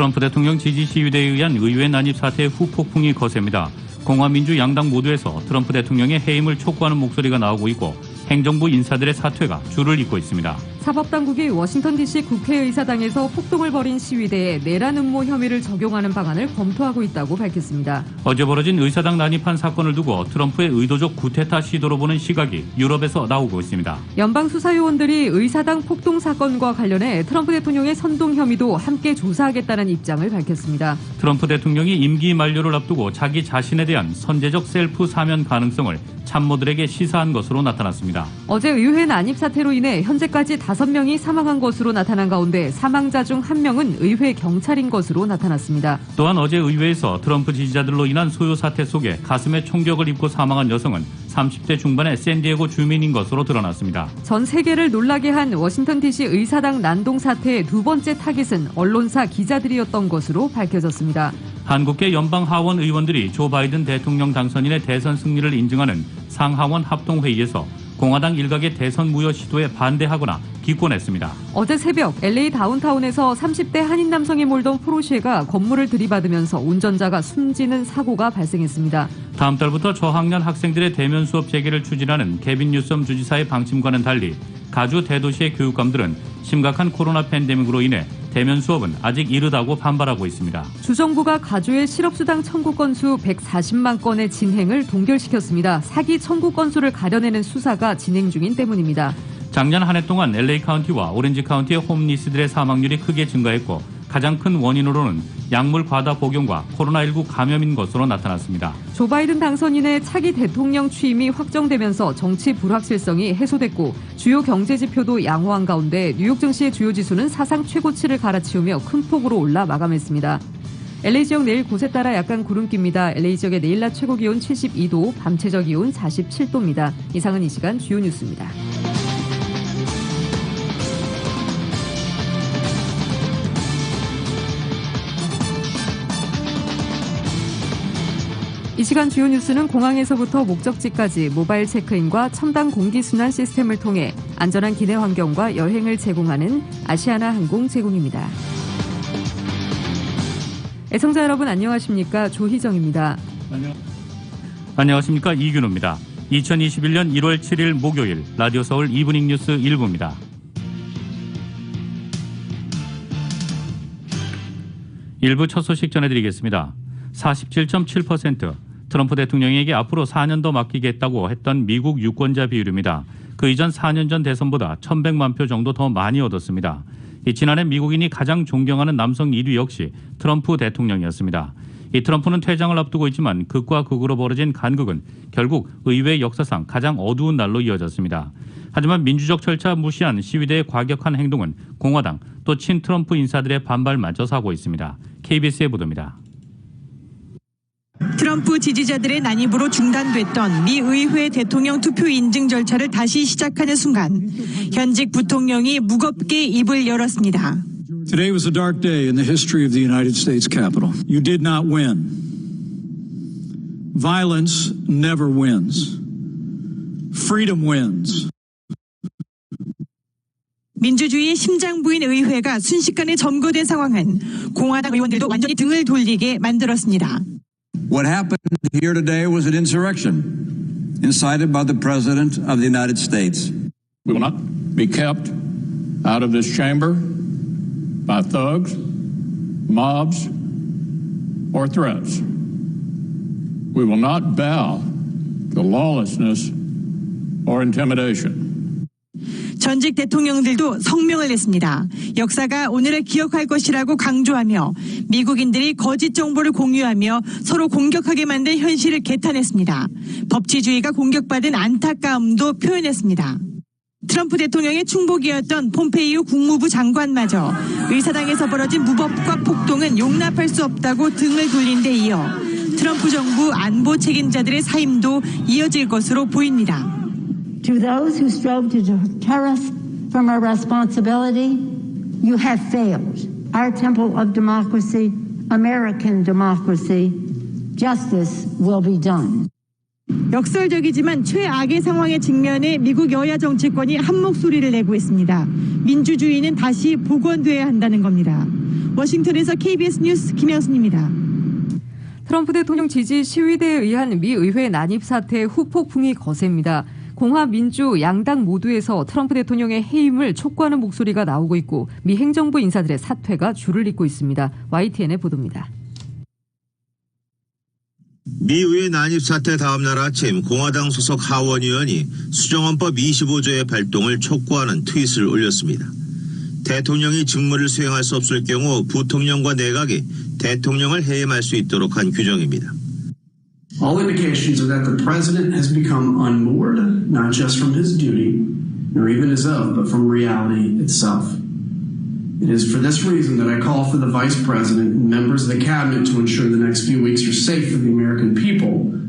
트럼프 대통령 지지 시위대에 의한 의회 난입 사태의 후폭풍이 거셉니다. 공화 민주 양당 모두에서 트럼프 대통령의 해임을 촉구하는 목소리가 나오고 있고 행정부 인사들의 사퇴가 줄을 잇고 있습니다. 사법당국이 워싱턴 DC 국회의사당에서 폭동을 벌인 시위대에 내란 음모 혐의를 적용하는 방안을 검토하고 있다고 밝혔습니다. 어제 벌어진 의사당 난입한 사건을 두고 트럼프의 의도적 구테타 시도로 보는 시각이 유럽에서 나오고 있습니다. 연방수사요원들이 의사당 폭동 사건과 관련해 트럼프 대통령의 선동 혐의도 함께 조사하겠다는 입장을 밝혔습니다. 트럼프 대통령이 임기 만료를 앞두고 자기 자신에 대한 선제적 셀프 사면 가능성을 참모들에게 시사한 것으로 나타났습니다. 어제 의회 난입 사태로 인해 현재까지 5명이 사망한 것으로 나타난 가운데 사망자 중 1명은 의회 경찰인 것으로 나타났습니다. 또한 어제 의회에서 트럼프 지지자들로 인한 소요 사태 속에 가슴에 총격을 입고 사망한 여성은 30대 중반의 샌디에고 주민인 것으로 드러났습니다. 전 세계를 놀라게 한 워싱턴 DC 의사당 난동 사태의 두 번째 타깃은 언론사 기자들이었던 것으로 밝혀졌습니다. 한국계 연방 하원 의원들이 조 바이든 대통령 당선인의 대선 승리를 인증하는 상하원 합동회의에서 공화당 일각의 대선 무효 시도에 반대하거나 기권했습니다. 어제 새벽 LA 다운타운에서 30대 한인 남성이 몰던 포르쉐가 건물을 들이받으면서 운전자가 숨지는 사고가 발생했습니다. 다음 달부터 저학년 학생들의 대면 수업 재개를 추진하는 개빈 뉴섬 주지사의 방침과는 달리 가주 대도시의 교육감들은 심각한 코로나 팬데믹으로 인해 대면 수업은 아직 이르다고 반발하고 있습니다. 주정부가 가주의 실업수당 청구 건수 140만 건의 진행을 동결시켰습니다. 사기 청구 건수를 가려내는 수사가 진행 중인 때문입니다. 작년 한 해 동안 LA 카운티와 오렌지 카운티의 홈리스들의 사망률이 크게 증가했고 가장 큰 원인으로는 약물 과다 복용과 코로나19 감염인 것으로 나타났습니다. 조 바이든 당선인의 차기 대통령 취임이 확정되면서 정치 불확실성이 해소됐고 주요 경제 지표도 양호한 가운데 뉴욕 증시의 주요 지수는 사상 최고치를 갈아치우며 큰 폭으로 올라 마감했습니다. LA 지역 내일 곳에 따라 약간 구름기입니다. LA 지역의 내일 낮 최고 기온 72도, 밤 최저 기온 47도입니다. 이상은 이 시간 주요 뉴스입니다. 이 시간 주요 뉴스는 공항에서부터 목적지까지 모바일 체크인과 첨단 공기순환 시스템을 통해 안전한 기내 환경과 여행을 제공하는 아시아나 항공 제공입니다. 애청자 여러분 안녕하십니까? 조희정입니다. 안녕하십니까? 이균호입니다. 2021년 1월 7일 목요일 라디오 서울 이브닝 뉴스 1부입니다. 일부 첫 소식 전해드리겠습니다. 47.7% 트럼프 대통령에게 앞으로 4년 더 맡기겠다고 했던 미국 유권자 비율입니다. 그 이전 4년 전 대선보다 1,100만 표 정도 더 많이 얻었습니다. 지난해 미국인이 가장 존경하는 남성 1위 역시 트럼프 대통령이었습니다. 이 트럼프는 퇴장을 앞두고 있지만 극과 극으로 벌어진 간극은 결국 의회 역사상 가장 어두운 날로 이어졌습니다. 하지만 민주적 절차 무시한 시위대의 과격한 행동은 공화당 또 친트럼프 인사들의 반발마저 사고 있습니다. KBS의 보도입니다. 트럼프 지지자들의 난입으로 중단됐던 미 의회 대통령 투표 인증 절차를 다시 시작하는 순간 현직 부통령이 무겁게 입을 열었습니다. Today was a dark day in the history of the United States Capitol. You did not win. Violence never wins. Freedom wins. 민주주의의 심장부인 의회가 순식간에 점거된 상황은 공화당 의원들도 완전히 등을 돌리게 만들었습니다. What happened here today was an insurrection incited by the President of the United States. We will not be kept out of this chamber by thugs, mobs, or threats. We will not bow to lawlessness or intimidation. 전직 대통령들도 성명을 냈습니다. 역사가 오늘을 기억할 것이라고 강조하며 미국인들이 거짓 정보를 공유하며 서로 공격하게 만든 현실을 개탄했습니다. 법치주의가 공격받은 안타까움도 표현했습니다. 트럼프 대통령의 충복이었던 폼페이오 국무부 장관마저 의사당에서 벌어진 무법과 폭동은 용납할 수 없다고 등을 돌린 데 이어 트럼프 정부 안보 책임자들의 사임도 이어질 것으로 보입니다. To those who strove to deter us from our responsibility, you have failed. Our temple of democracy, American democracy, justice will be done. 역설적이지만 최악의 상황에 직면해 미국 여야 정치권이 한 목소리를 내고 있습니다. 민주주의는 다시 복원돼야 한다는 겁니다. 워싱턴에서 KBS 뉴스 김양순입니다. 트럼프 대통령 지지 시위대에 의한 미 의회 난입 사태의 후폭풍이 거셉니다. 공화 민주 양당 모두에서 트럼프 대통령의 해임을 촉구하는 목소리가 나오고 있고 미 행정부 인사들의 사퇴가 줄을 잇고 있습니다. YTN의 보도입니다. 미 의회 난입 사태 다음 날 아침 공화당 소속 하원 의원이 수정헌법 25조의 발동을 촉구하는 트윗을 올렸습니다. 대통령이 직무를 수행할 수 없을 경우 부통령과 내각이 대통령을 해임할 수 있도록 한 규정입니다. All indications are that the president has become unmoored, not just from his duty, nor even his oath, but from reality itself. It is for this reason that I call for the vice president and members of the cabinet to ensure the next few weeks are safe for the American people.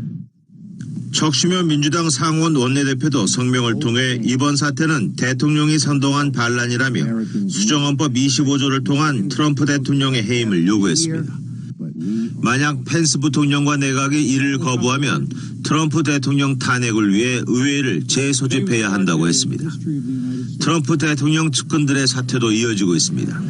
척슈머 민주당 상원 원내대표도 성명을 통해 이번 사태는 대통령이 선동한 반란이라며 수정헌법 25조를 통한 트럼프 대통령의 해임을 요구했습니다. 만약 펜스 부통령과 내각이 이를 거부하면 트럼프 대통령 탄핵을 위해 의회를 재소집해야 한다고 했습니다. 트럼프 대통령 측근들의 사퇴도 이어지고 있습니다.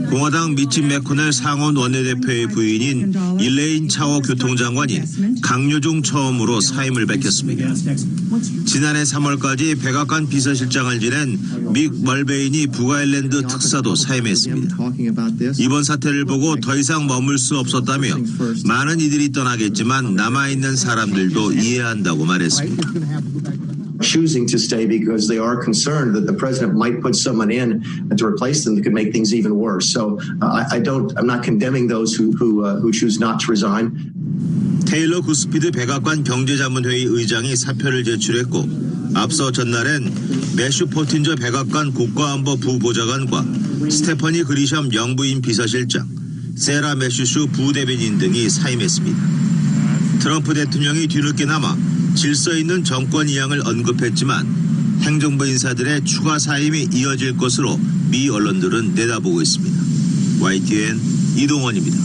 공화당 미치 매코넬 상원 원내대표의 부인인 일레인 차오 교통장관이 강요 중 처음으로 사임을 밝혔습니다. 지난해 3월까지 백악관 비서실장을 지낸 믹 멀베인이 북아일랜드 특사도 사임했습니다. 이번 사태를 보고 더 이상 머물 수 없었다며 많은 이들이 떠나겠지만 남아있는 사람들도 이해한다고 말했습니다. choosing to stay because they are concerned that the president might put someone in to replace them that could make things even worse. So I'm not condemning those who choose not to resign. 테일러 구스피드 백악관 경제자문회의 의장이 사표를 제출했고 앞서 전날엔 매슈 포틴저 백악관 국가안보 부보좌관과 스테퍼니 그리샴 영부인 비서실장, 세라 매슈슈 부대변인 등이 사임했습니다. 트럼프 대통령이 뒤늦게나마 질서 있는 정권 이양을 언급했지만 행정부 인사들의 추가 사임이 이어질 것으로 미 언론들은 내다보고 있습니다. YTN 이동원입니다.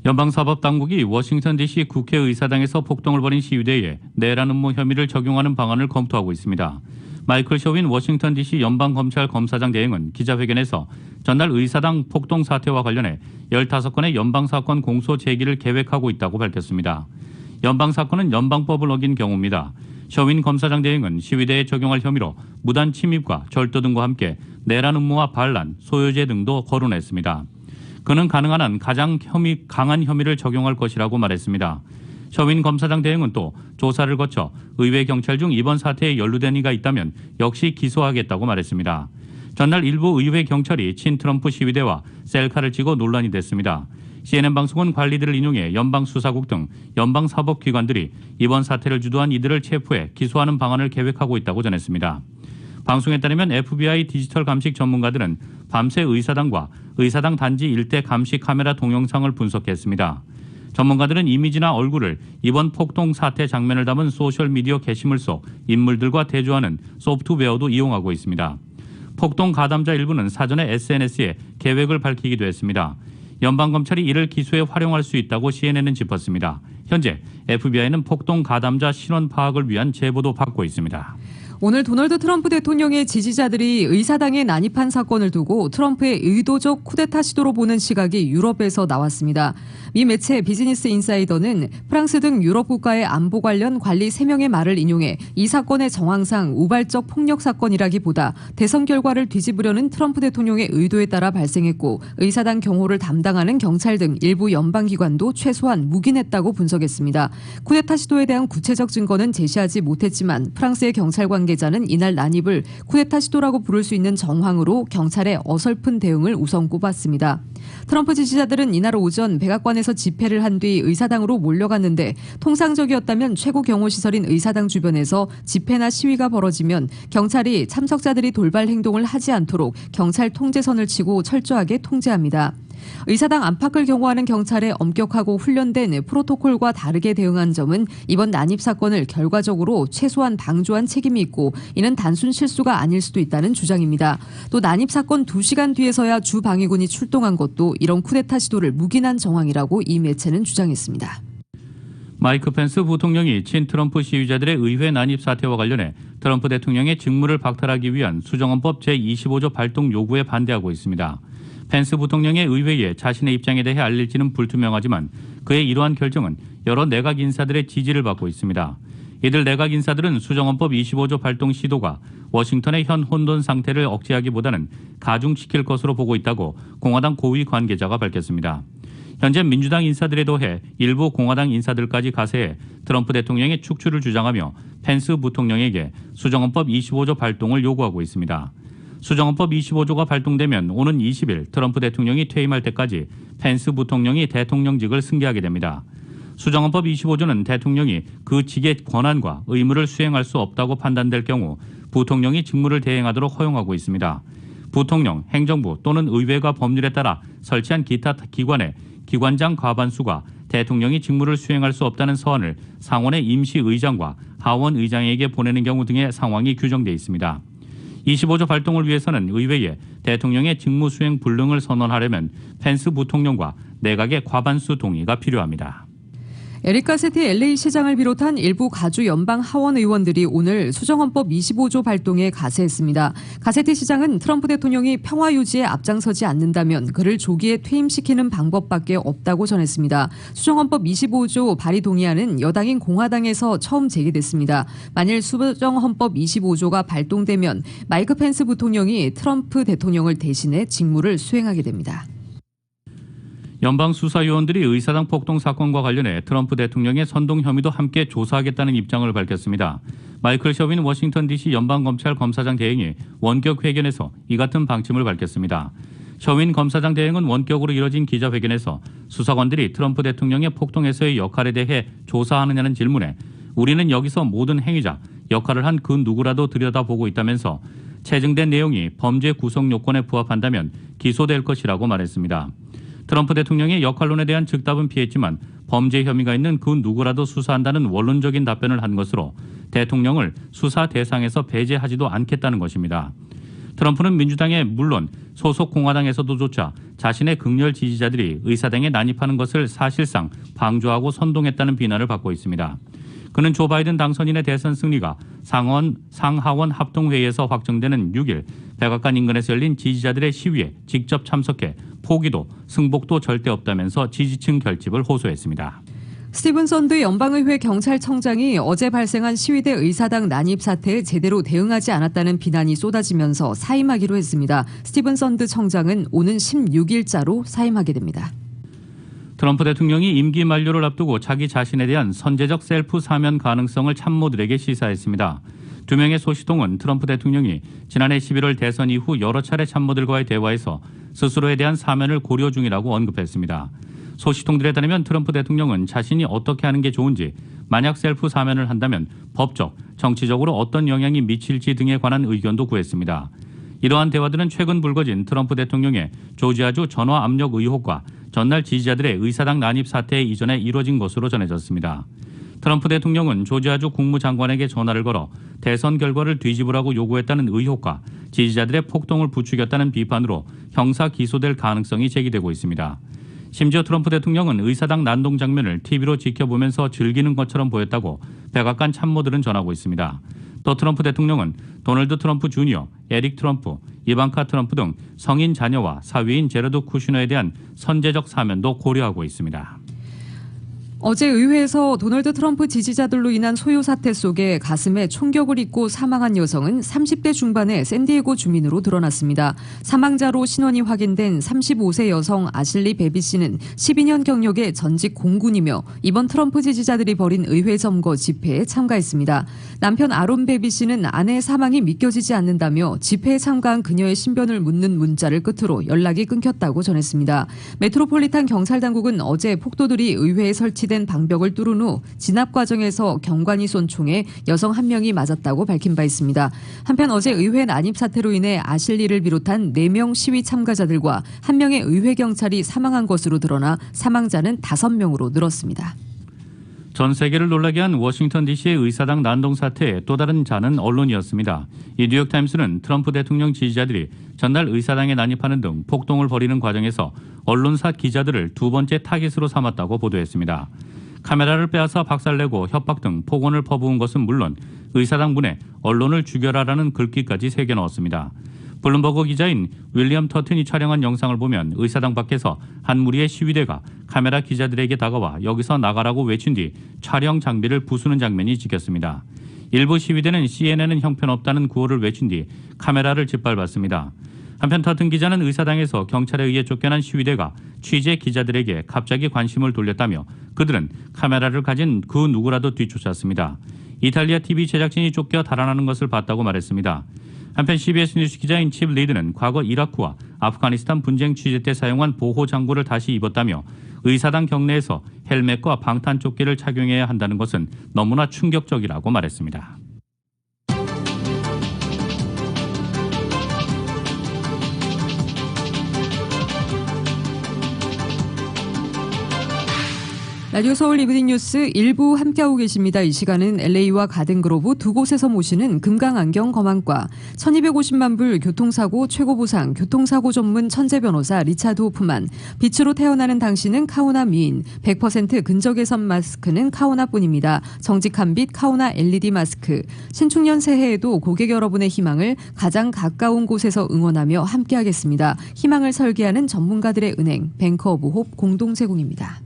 연방사법당국이 워싱턴 DC 국회의사당에서 폭동을 벌인 시위대에 내란 음모 혐의를 적용하는 방안을 검토하고 있습니다. 마이클 쇼윈 워싱턴 DC 연방검찰 검사장 대행은 기자회견에서 전날 의사당 폭동 사태와 관련해 15건의 연방사건 공소 제기를 계획하고 있다고 밝혔습니다. 연방사건은 연방법을 어긴 경우입니다. 쇼윈 검사장 대행은 시위대에 적용할 혐의로 무단 침입과 절도 등과 함께 내란 음모와 반란, 소요죄 등도 거론했습니다. 그는 가능한 한 가장 강한 혐의를 적용할 것이라고 말했습니다. 쇼윈 검사장 대행은 또 조사를 거쳐 의회 경찰 중 이번 사태에 연루된 이가 있다면 역시 기소하겠다고 말했습니다. 전날 일부 의회 경찰이 친트럼프 시위대와 셀카를 찍어 논란이 됐습니다. CNN 방송은 관리들을 인용해 연방수사국 등 연방사법기관들이 이번 사태를 주도한 이들을 체포해 기소하는 방안을 계획하고 있다고 전했습니다. 방송에 따르면 FBI 디지털 감식 전문가들은 밤새 의사당과 의사당 단지 일대 감시 카메라 동영상을 분석했습니다. 전문가들은 이미지나 얼굴을 이번 폭동 사태 장면을 담은 소셜미디어 게시물 속 인물들과 대조하는 소프트웨어도 이용하고 있습니다. 폭동 가담자 일부는 사전에 SNS에 계획을 밝히기도 했습니다. 연방검찰이 이를 기소에 활용할 수 있다고 CNN은 짚었습니다. 현재 FBI는 폭동 가담자 신원 파악을 위한 제보도 받고 있습니다. 오늘 도널드 트럼프 대통령의 지지자들이 의사당에 난입한 사건을 두고 트럼프의 의도적 쿠데타 시도로 보는 시각이 유럽에서 나왔습니다. 미 매체 비즈니스 인사이더는 프랑스 등 유럽 국가의 안보 관련 관리 3명의 말을 인용해 이 사건의 정황상 우발적 폭력 사건이라기보다 대선 결과를 뒤집으려는 트럼프 대통령의 의도에 따라 발생했고 의사당 경호를 담당하는 경찰 등 일부 연방기관도 최소한 묵인했다고 분석했습니다. 쿠데타 시도에 대한 구체적 증거는 제시하지 못했지만 프랑스의 경찰 관계자는 이날 난입을 쿠데타 시도라고 부를 수 있는 정황으로 경찰의 어설픈 대응을 우선 꼽았습니다. 트럼프 지지자들은 이날 오전 백악관에서 집회를 한 뒤 의사당으로 몰려갔는데 통상적이었다면 최고 경호시설인 의사당 주변에서 집회나 시위가 벌어지면 경찰이 참석자들이 돌발 행동을 하지 않도록 경찰 통제선을 치고 철저하게 통제합니다. 의사당 안팎을 경호하는 경찰의 엄격하고 훈련된 프로토콜과 다르게 대응한 점은 이번 난입 사건을 결과적으로 최소한 방조한 책임이 있고 이는 단순 실수가 아닐 수도 있다는 주장입니다. 또 난입 사건 2시간 뒤에서야 주 방위군이 출동한 것도 이런 쿠데타 시도를 묵인한 정황이라고 이 매체는 주장했습니다. 마이크 펜스 부통령이 친트럼프 시위자들의 의회 난입 사태와 관련해 트럼프 대통령의 직무를 박탈하기 위한 수정헌법 제25조 발동 요구에 반대하고 있습니다. 펜스 부통령의 의회에 자신의 입장에 대해 알릴지는 불투명하지만 그의 이러한 결정은 여러 내각 인사들의 지지를 받고 있습니다. 이들 내각 인사들은 수정헌법 25조 발동 시도가 워싱턴의 현 혼돈 상태를 억제하기보다는 가중시킬 것으로 보고 있다고 공화당 고위 관계자가 밝혔습니다. 현재 민주당 인사들에 더해 일부 공화당 인사들까지 가세해 트럼프 대통령의 축출을 주장하며 펜스 부통령에게 수정헌법 25조 발동을 요구하고 있습니다. 수정헌법 25조가 발동되면 오는 20일 트럼프 대통령이 퇴임할 때까지 펜스 부통령이 대통령직을 승계하게 됩니다. 수정헌법 25조는 대통령이 그 직의 권한과 의무를 수행할 수 없다고 판단될 경우 부통령이 직무를 대행하도록 허용하고 있습니다. 부통령, 행정부 또는 의회가 법률에 따라 설치한 기타 기관의 기관장 과반수가 대통령이 직무를 수행할 수 없다는 서한을 상원의 임시의장과 하원의장에게 보내는 경우 등의 상황이 규정돼 있습니다. 25조 발동을 위해서는 의회에 대통령의 직무 수행 불능을 선언하려면 펜스 부통령과 내각의 과반수 동의가 필요합니다. 에릭 가세티 LA 시장을 비롯한 일부 가주 연방 하원 의원들이 오늘 수정헌법 25조 발동에 가세했습니다. 가세티 시장은 트럼프 대통령이 평화 유지에 앞장서지 않는다면 그를 조기에 퇴임시키는 방법밖에 없다고 전했습니다. 수정헌법 25조 발의 동의안은 여당인 공화당에서 처음 제기됐습니다. 만일 수정헌법 25조가 발동되면 마이크 펜스 부통령이 트럼프 대통령을 대신해 직무를 수행하게 됩니다. 연방 수사위원들이 의사당 폭동 사건과 관련해 트럼프 대통령의 선동 혐의도 함께 조사하겠다는 입장을 밝혔습니다. 마이클 셔빈 워싱턴 DC 연방검찰 검사장 대행이 원격 회견에서 이 같은 방침을 밝혔습니다. 셔빈 검사장 대행은 원격으로 이뤄진 기자회견에서 수사관들이 트럼프 대통령의 폭동에서의 역할에 대해 조사하느냐는 질문에 우리는 여기서 모든 행위자, 역할을 한 그 누구라도 들여다보고 있다면서 체증된 내용이 범죄 구성 요건에 부합한다면 기소될 것이라고 말했습니다. 트럼프 대통령의 역할론에 대한 즉답은 피했지만 범죄 혐의가 있는 그 누구라도 수사한다는 원론적인 답변을 한 것으로 대통령을 수사 대상에서 배제하지도 않겠다는 것입니다. 트럼프는 민주당에 물론 소속 공화당에서도조차 자신의 극렬 지지자들이 의사당에 난입하는 것을 사실상 방조하고 선동했다는 비난을 받고 있습니다. 그는 조 바이든 당선인의 대선 승리가 상하원 합동회의에서 확정되는 6일 백악관 인근에서 열린 지지자들의 시위에 직접 참석해 포기도 승복도 절대 없다면서 지지층 결집을 호소했습니다. 스티븐 선드 연방의회 경찰청장이 어제 발생한 시위대 의사당 난입 사태에 제대로 대응하지 않았다는 비난이 쏟아지면서 사임하기로 했습니다. 스티븐 선드 청장은 오는 16일자로 사임하게 됩니다. 트럼프 대통령이 임기 만료를 앞두고 자기 자신에 대한 선제적 셀프 사면 가능성을 참모들에게 시사했습니다. 두 명의 소시통은 트럼프 대통령이 지난해 11월 대선 이후 여러 차례 참모들과의 대화에서 스스로에 대한 사면을 고려 중이라고 언급했습니다. 소시통들에 따르면 트럼프 대통령은 자신이 어떻게 하는 게 좋은지, 만약 셀프 사면을 한다면 법적, 정치적으로 어떤 영향이 미칠지 등에 관한 의견도 구했습니다. 이러한 대화들은 최근 불거진 트럼프 대통령의 조지아주 전화 압력 의혹과 전날 지지자들의 의사당 난입 사태 이전에 이뤄진 것으로 전해졌습니다. 트럼프 대통령은 조지아주 국무장관에게 전화를 걸어 대선 결과를 뒤집으라고 요구했다는 의혹과 지지자들의 폭동을 부추겼다는 비판으로 형사 기소될 가능성이 제기되고 있습니다. 심지어 트럼프 대통령은 의사당 난동 장면을 TV로 지켜보면서 즐기는 것처럼 보였다고 백악관 참모들은 전하고 있습니다. 또 트럼프 대통령은 도널드 트럼프 주니어, 에릭 트럼프, 이방카 트럼프 등 성인 자녀와 사위인 제러드 쿠슈너에 대한 선제적 사면도 고려하고 있습니다. 어제 의회에서 도널드 트럼프 지지자들로 인한 소요 사태 속에 가슴에 총격을 입고 사망한 여성은 30대 중반의 샌디에고 주민으로 드러났습니다. 사망자로 신원이 확인된 35세 여성 아실리 베비 씨는 12년 경력의 전직 공군이며 이번 트럼프 지지자들이 벌인 의회 점거 집회에 참가했습니다. 남편 아론 베비 씨는 아내의 사망이 믿겨지지 않는다며 집회에 참가한 그녀의 신변을 묻는 문자를 끝으로 연락이 끊겼다고 전했습니다. 메트로폴리탄 경찰당국은 어제 폭도들이 의회에 설치된 방벽을 뚫은 후 진압 과정에서 경관이 쏜 총에 여성 한 명이 맞았다고 밝힌 바 있습니다. 한편 어제 의회 난입 사태로 인해 아실리를 비롯한 4명 시위 참가자들과 1명의 의회 경찰이 사망한 것으로 드러나 사망자는 5명으로 늘었습니다. 전 세계를 놀라게 한 워싱턴 DC의 의사당 난동 사태의 또 다른 자는 언론이었습니다. 이 뉴욕타임스는 트럼프 대통령 지지자들이 전날 의사당에 난입하는 등 폭동을 벌이는 과정에서 언론사 기자들을 두 번째 타깃으로 삼았다고 보도했습니다. 카메라를 빼앗아 박살내고 협박 등 폭언을 퍼부은 것은 물론 의사당 문에 언론을 죽여라라는 글귀까지 새겨 넣었습니다. 블룸버그 기자인 윌리엄 터튼이 촬영한 영상을 보면 의사당 밖에서 한 무리의 시위대가 카메라 기자들에게 다가와 여기서 나가라고 외친 뒤 촬영 장비를 부수는 장면이 찍혔습니다. 일부 시위대는 CNN은 형편없다는 구호를 외친 뒤 카메라를 짓밟았습니다. 한편 터튼 기자는 의사당에서 경찰에 의해 쫓겨난 시위대가 취재 기자들에게 갑자기 관심을 돌렸다며 그들은 카메라를 가진 그 누구라도 뒤쫓았습니다. 이탈리아 TV 제작진이 쫓겨 달아나는 것을 봤다고 말했습니다. 한편 CBS 뉴스 기자인 칩 리드는 과거 이라크와 아프가니스탄 분쟁 취재 때 사용한 보호 장구를 다시 입었다며 의사당 경내에서 헬멧과 방탄조끼를 착용해야 한다는 것은 너무나 충격적이라고 말했습니다. 라디오 서울 이브닝 뉴스 일부 함께하고 계십니다. 이 시간은 LA와 가든그로브 두 곳에서 모시는 금강안경 검안과 1250만 불 교통사고 최고보상 교통사고 전문 천재 변호사 리차드 호프만, 빛으로 태어나는 당신은 카오나 미인, 100% 근적외선 마스크는 카오나뿐입니다. 정직한 빛 카오나 LED 마스크, 신축년 새해에도 고객 여러분의 희망을 가장 가까운 곳에서 응원하며 함께하겠습니다. 희망을 설계하는 전문가들의 은행 뱅커 오브 홉 공동 제공입니다.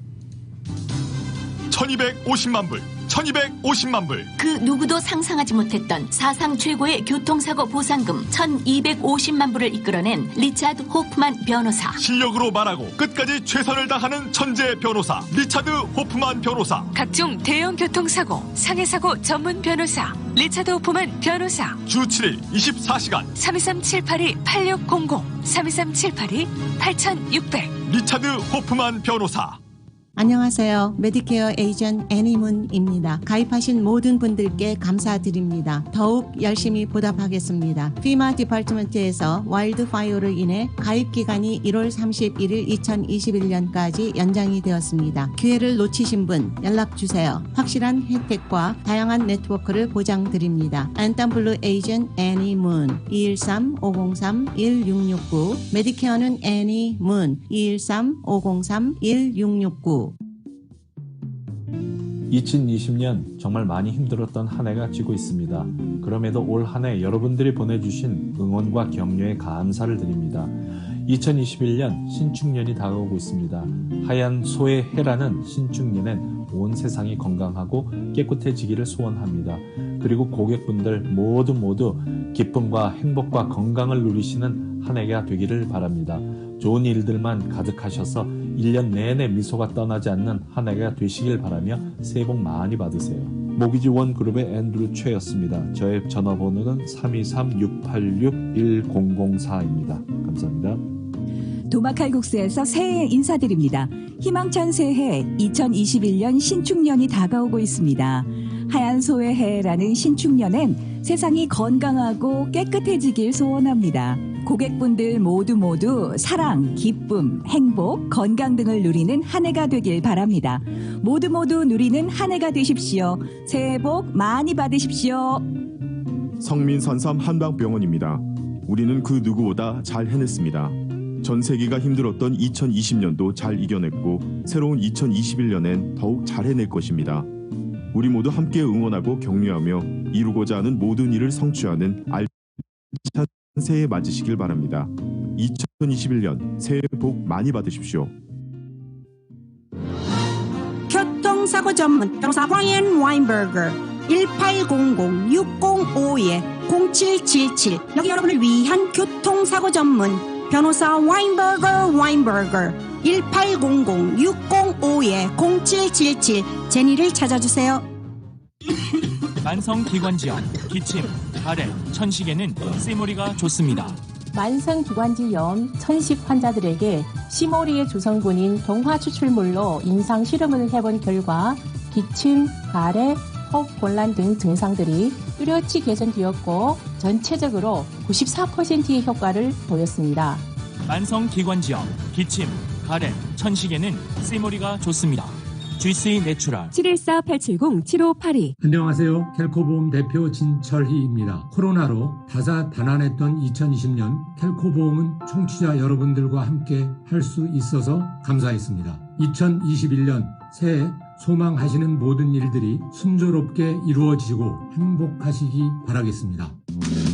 1250만 불, 1250만 불. 그 누구도 상상하지 못했던 사상 최고의 교통사고 보상금 1250만 불을 이끌어낸 리차드 호프만 변호사. 실력으로 말하고 끝까지 최선을 다하는 천재 변호사 리차드 호프만 변호사. 각종 대형 교통사고, 상해사고 전문 변호사 리차드 호프만 변호사. 주 7일 24시간 323-782-8600 323-782-8600 리차드 호프만 변호사. 안녕하세요. 메디케어 에이전트 애니문입니다. 가입하신 모든 분들께 감사드립니다. 더욱 열심히 보답하겠습니다. 피마 디파트먼트에서 와일드파이어로 인해 가입 기간이 1월 31일 2021년까지 연장이 되었습니다. 기회를 놓치신 분 연락 주세요. 확실한 혜택과 다양한 네트워크를 보장드립니다. 안탄블루 에이전트 애니문 213-503-1669 메디케어는 애니문 213-503-1669 2020년 정말 많이 힘들었던 한 해가 지고 있습니다. 그럼에도 올 한 해 여러분들이 보내주신 응원과 격려에 감사를 드립니다. 2021년 신축년이 다가오고 있습니다. 하얀 소의 해라는 신축년엔 온 세상이 건강하고 깨끗해지기를 소원합니다. 그리고 고객분들 모두 기쁨과 행복과 건강을 누리시는 한 해가 되기를 바랍니다. 좋은 일들만 가득하셔서 1년 내내 미소가 떠나지 않는 한 해가 되시길 바라며 새해 복 많이 받으세요. 모기지 원그룹의 앤드루 최였습니다. 저의 전화번호는 323-686-1004입니다. 감사합니다. 도마칼국수에서 새해 인사드립니다. 희망찬 새해 2021년 신축년이 다가오고 있습니다. 하얀 소의 해라는 신축년엔 세상이 건강하고 깨끗해지길 소원합니다. 고객분들 모두 사랑, 기쁨, 행복, 건강 등을 누리는 한 해가 되길 바랍니다. 모두 누리는 한 해가 되십시오. 새해 복 많이 받으십시오. 성민선섬 한방병원입니다. 우리는 그 누구보다 잘 해냈습니다. 전 세계가 힘들었던 2020년도 잘 이겨냈고 새로운 2021년엔 더욱 잘 해낼 것입니다. 우리 모두 함께 응원하고 격려하며 이루고자 하는 모든 일을 성취하는 알찬 새해 맞으시길 바랍니다. 2021년 새해 복 많이 받으십시오. 교통사고 전문 변호사 브라이언 와인버거 1800-605-0777 여기 여러분을 위한 교통사고 전문 변호사 와인버거 1800-605-0777 제니를 찾아주세요. 만성기관지염, 기침, 가래, 천식에는 시모리가 좋습니다. 만성기관지염, 천식 환자들에게 시모리의 조성군인 동화 추출물로 임상 실험을 해본 결과 기침, 가래, 호흡곤란 등 증상들이 뚜렷이 개선되었고 전체적으로 94%의 효과를 보였습니다. 만성기관지염, 기침, 가래, 천식에는 시모리가 좋습니다. GC 내추럴 714-870-7582 안녕하세요. 켈코보험 대표 진철희입니다. 코로나로 다사다난했던 2020년 켈코보험은 청취자 여러분들과 함께 할 수 있어서 감사했습니다. 2021년 새해 소망하시는 모든 일들이 순조롭게 이루어지고 행복하시기 바라겠습니다.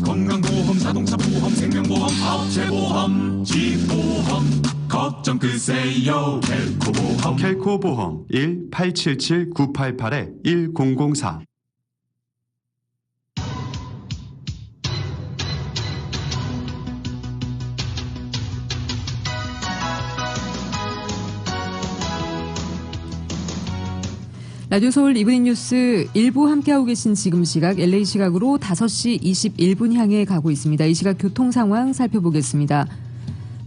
건강보험 자동차 보험, 생명보험, 사업체보험, 집보험 걱정 끄세요. 켈코보험. 켈코보험 1-877-988-1004. 라디오 서울 이브닝 뉴스 일부 함께하고 계신 지금 시각 LA 시각으로 5시 21분 향해 가고 있습니다. 이 시각 교통 상황 살펴보겠습니다.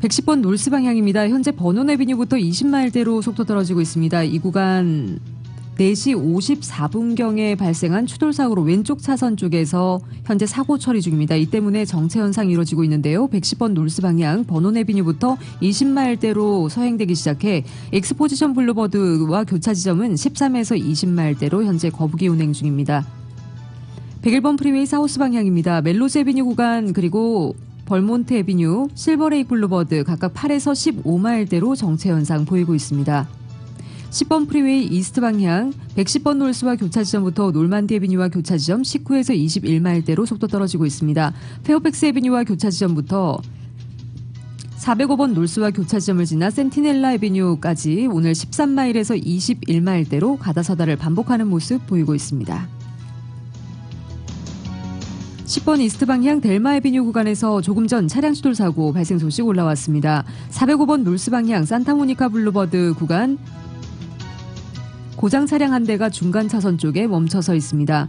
110번 놀스 방향입니다. 현재 버논 애비뉴부터 20마일대로 속도 떨어지고 있습니다. 이 구간 4시 54분경에 발생한 추돌사고로 왼쪽 차선 쪽에서 현재 사고 처리 중입니다. 이 때문에 정체 현상이 이루어지고 있는데요. 110번 놀스 방향 버논 애비뉴부터 20마일대로 서행되기 시작해 엑스포지션 블루버드와 교차 지점은 13에서 20마일대로 현재 거부기 운행 중입니다. 101번 프리웨이 사우스 방향입니다. 멜로즈 애비뉴 구간 그리고 벌몬트 애비뉴, 실버레이크 블루버드 각각 8에서 15마일대로 정체 현상 보이고 있습니다. 10번 프리웨이 이스트 방향 110번 놀스와 교차 지점부터 놀만디 애비뉴와 교차 지점 19에서 21마일대로 속도 떨어지고 있습니다. 페어팩스 애비뉴와 교차 지점부터 405번 놀스와 교차 지점을 지나 센티넬라 애비뉴까지 오늘 13마일에서 21마일대로 가다서다를 반복하는 모습 보이고 있습니다. 10번 이스트 방향 델마 애비뉴 구간에서 조금 전 차량 추돌 사고 발생 소식 올라왔습니다. 405번 놀스 방향 산타모니카 블루버드 구간 고장 차량 한 대가 중간 차선 쪽에 멈춰서 있습니다.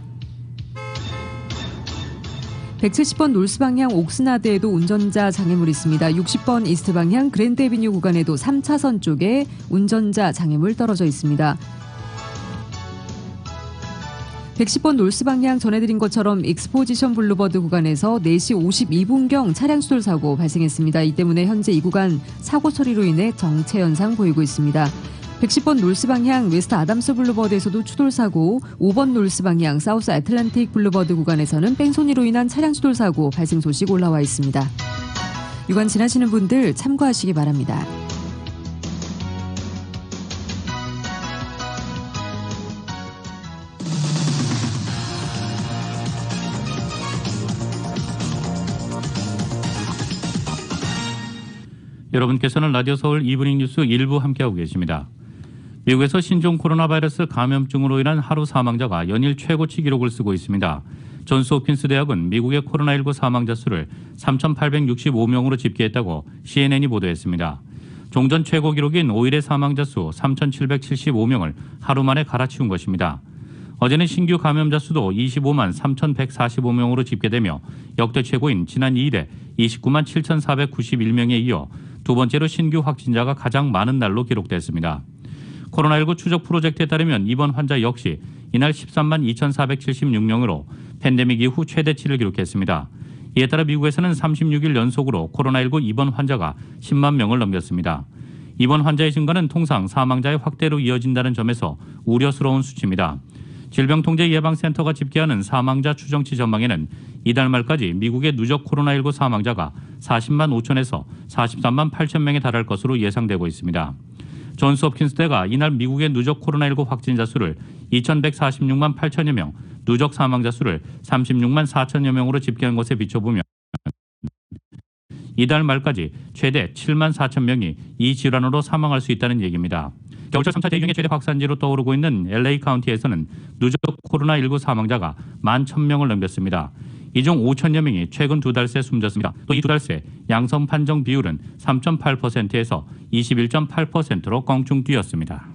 170번 놀스 방향 옥스나드에도 운전자 장애물 있습니다. 60번 이스트 방향 그랜드 애비뉴 구간에도 3차선 쪽에 운전자 장애물 떨어져 있습니다. 110번 놀스 방향 전해드린 것처럼 익스포지션 블루버드 구간에서 4시 52분경 차량 추돌 사고 발생했습니다. 이 때문에 현재 이 구간 사고 처리로 인해 정체 현상 보이고 있습니다. 110번 놀스 방향 웨스트 아담스 블루버드에서도 추돌 사고, 5번 놀스 방향 사우스 애틀랜틱 블루버드 구간에서는 뺑소니로 인한 차량 추돌 사고 발생 소식 올라와 있습니다. 유관 지나시는 분들 참고하시기 바랍니다. 여러분께서는 라디오 서울 이브닝 뉴스 일부 함께하고 계십니다. 미국에서 신종 코로나 바이러스 감염증으로 인한 하루 사망자가 연일 최고치 기록을 쓰고 있습니다. 존스 홉킨스 대학은 미국의 코로나19 사망자 수를 3,865명으로 집계했다고 CNN이 보도했습니다. 종전 최고 기록인 5일의 사망자 수 3,775명을 하루 만에 갈아치운 것입니다. 어제는 신규 감염자 수도 25만 3,145명으로 집계되며 역대 최고인 지난 2일에 29만 7,491명에 이어 두 번째로 신규 확진자가 가장 많은 날로 기록됐습니다. 코로나19 추적 프로젝트에 따르면 이번 환자 역시 이날 13만 2,476명으로 팬데믹 이후 최대치를 기록했습니다. 이에 따라 미국에서는 36일 연속으로 코로나19 입원 환자가 10만 명을 넘겼습니다. 입원 환자의 증가는 통상 사망자의 확대로 이어진다는 점에서 우려스러운 수치입니다. 질병통제예방센터가 집계하는 사망자 추정치 전망에는 이달 말까지 미국의 누적 코로나19 사망자가 40만 5천에서 43만 8천 명에 달할 것으로 예상되고 있습니다. 존스 홉킨스대가 이날 미국의 누적 코로나19 확진자 수를 2,146만 8천여 명, 누적 사망자 수를 36만 4천여 명으로 집계한 것에 비춰보면 이달 말까지 최대 7만 4천 명이 이 질환으로 사망할 수 있다는 얘기입니다. 겨울철 3차 대유행의 최대 확산지로 떠오르고 있는 LA 카운티에서는 누적 코로나19 사망자가 11,000명을 넘겼습니다. 이 중 5천여 명이 최근 두 달 새 숨졌습니다. 또 이 두 달 새 양성 판정 비율은 3.8%에서 21.8%로 껑충 뛰었습니다.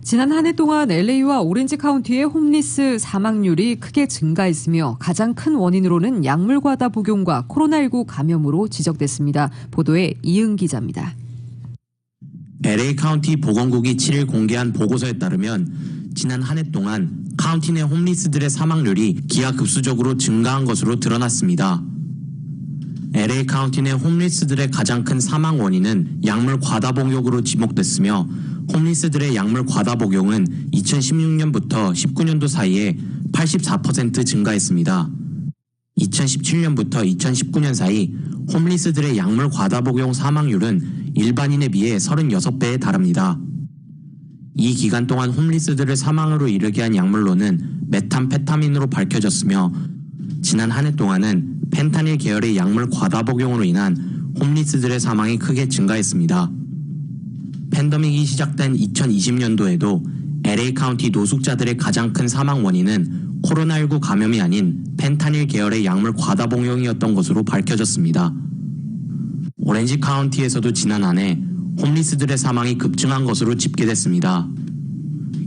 지난 한 해 동안 LA와 오렌지 카운티의 홈리스 사망률이 크게 증가했으며 가장 큰 원인으로는 약물 과다 복용과 코로나19 감염으로 지적됐습니다. 보도에 이은 기자입니다. LA 카운티 보건국이 7일 공개한 보고서에 따르면 지난 한 해 동안 카운티 내 홈리스들의 사망률이 기하급수적으로 증가한 것으로 드러났습니다. LA 카운티 내 홈리스들의 가장 큰 사망 원인은 약물 과다 복용으로 지목됐으며 홈리스들의 약물 과다 복용은 2016년부터 19년도 사이에 84% 증가했습니다. 2017년부터 2019년 사이 홈리스들의 약물 과다 복용 사망률은 일반인에 비해 36배에 달합니다. 이 기간 동안 홈리스들을 사망으로 이르게 한 약물로는 메탐페타민으로 밝혀졌으며 지난 한 해 동안은 펜타닐 계열의 약물 과다 복용으로 인한 홈리스들의 사망이 크게 증가했습니다. 팬데믹이 시작된 2020년도에도 LA 카운티 노숙자들의 가장 큰 사망 원인은 코로나19 감염이 아닌 펜타닐 계열의 약물 과다 복용이었던 것으로 밝혀졌습니다. 오렌지 카운티에서도 지난 한 해 홈리스들의 사망이 급증한 것으로 집계됐습니다.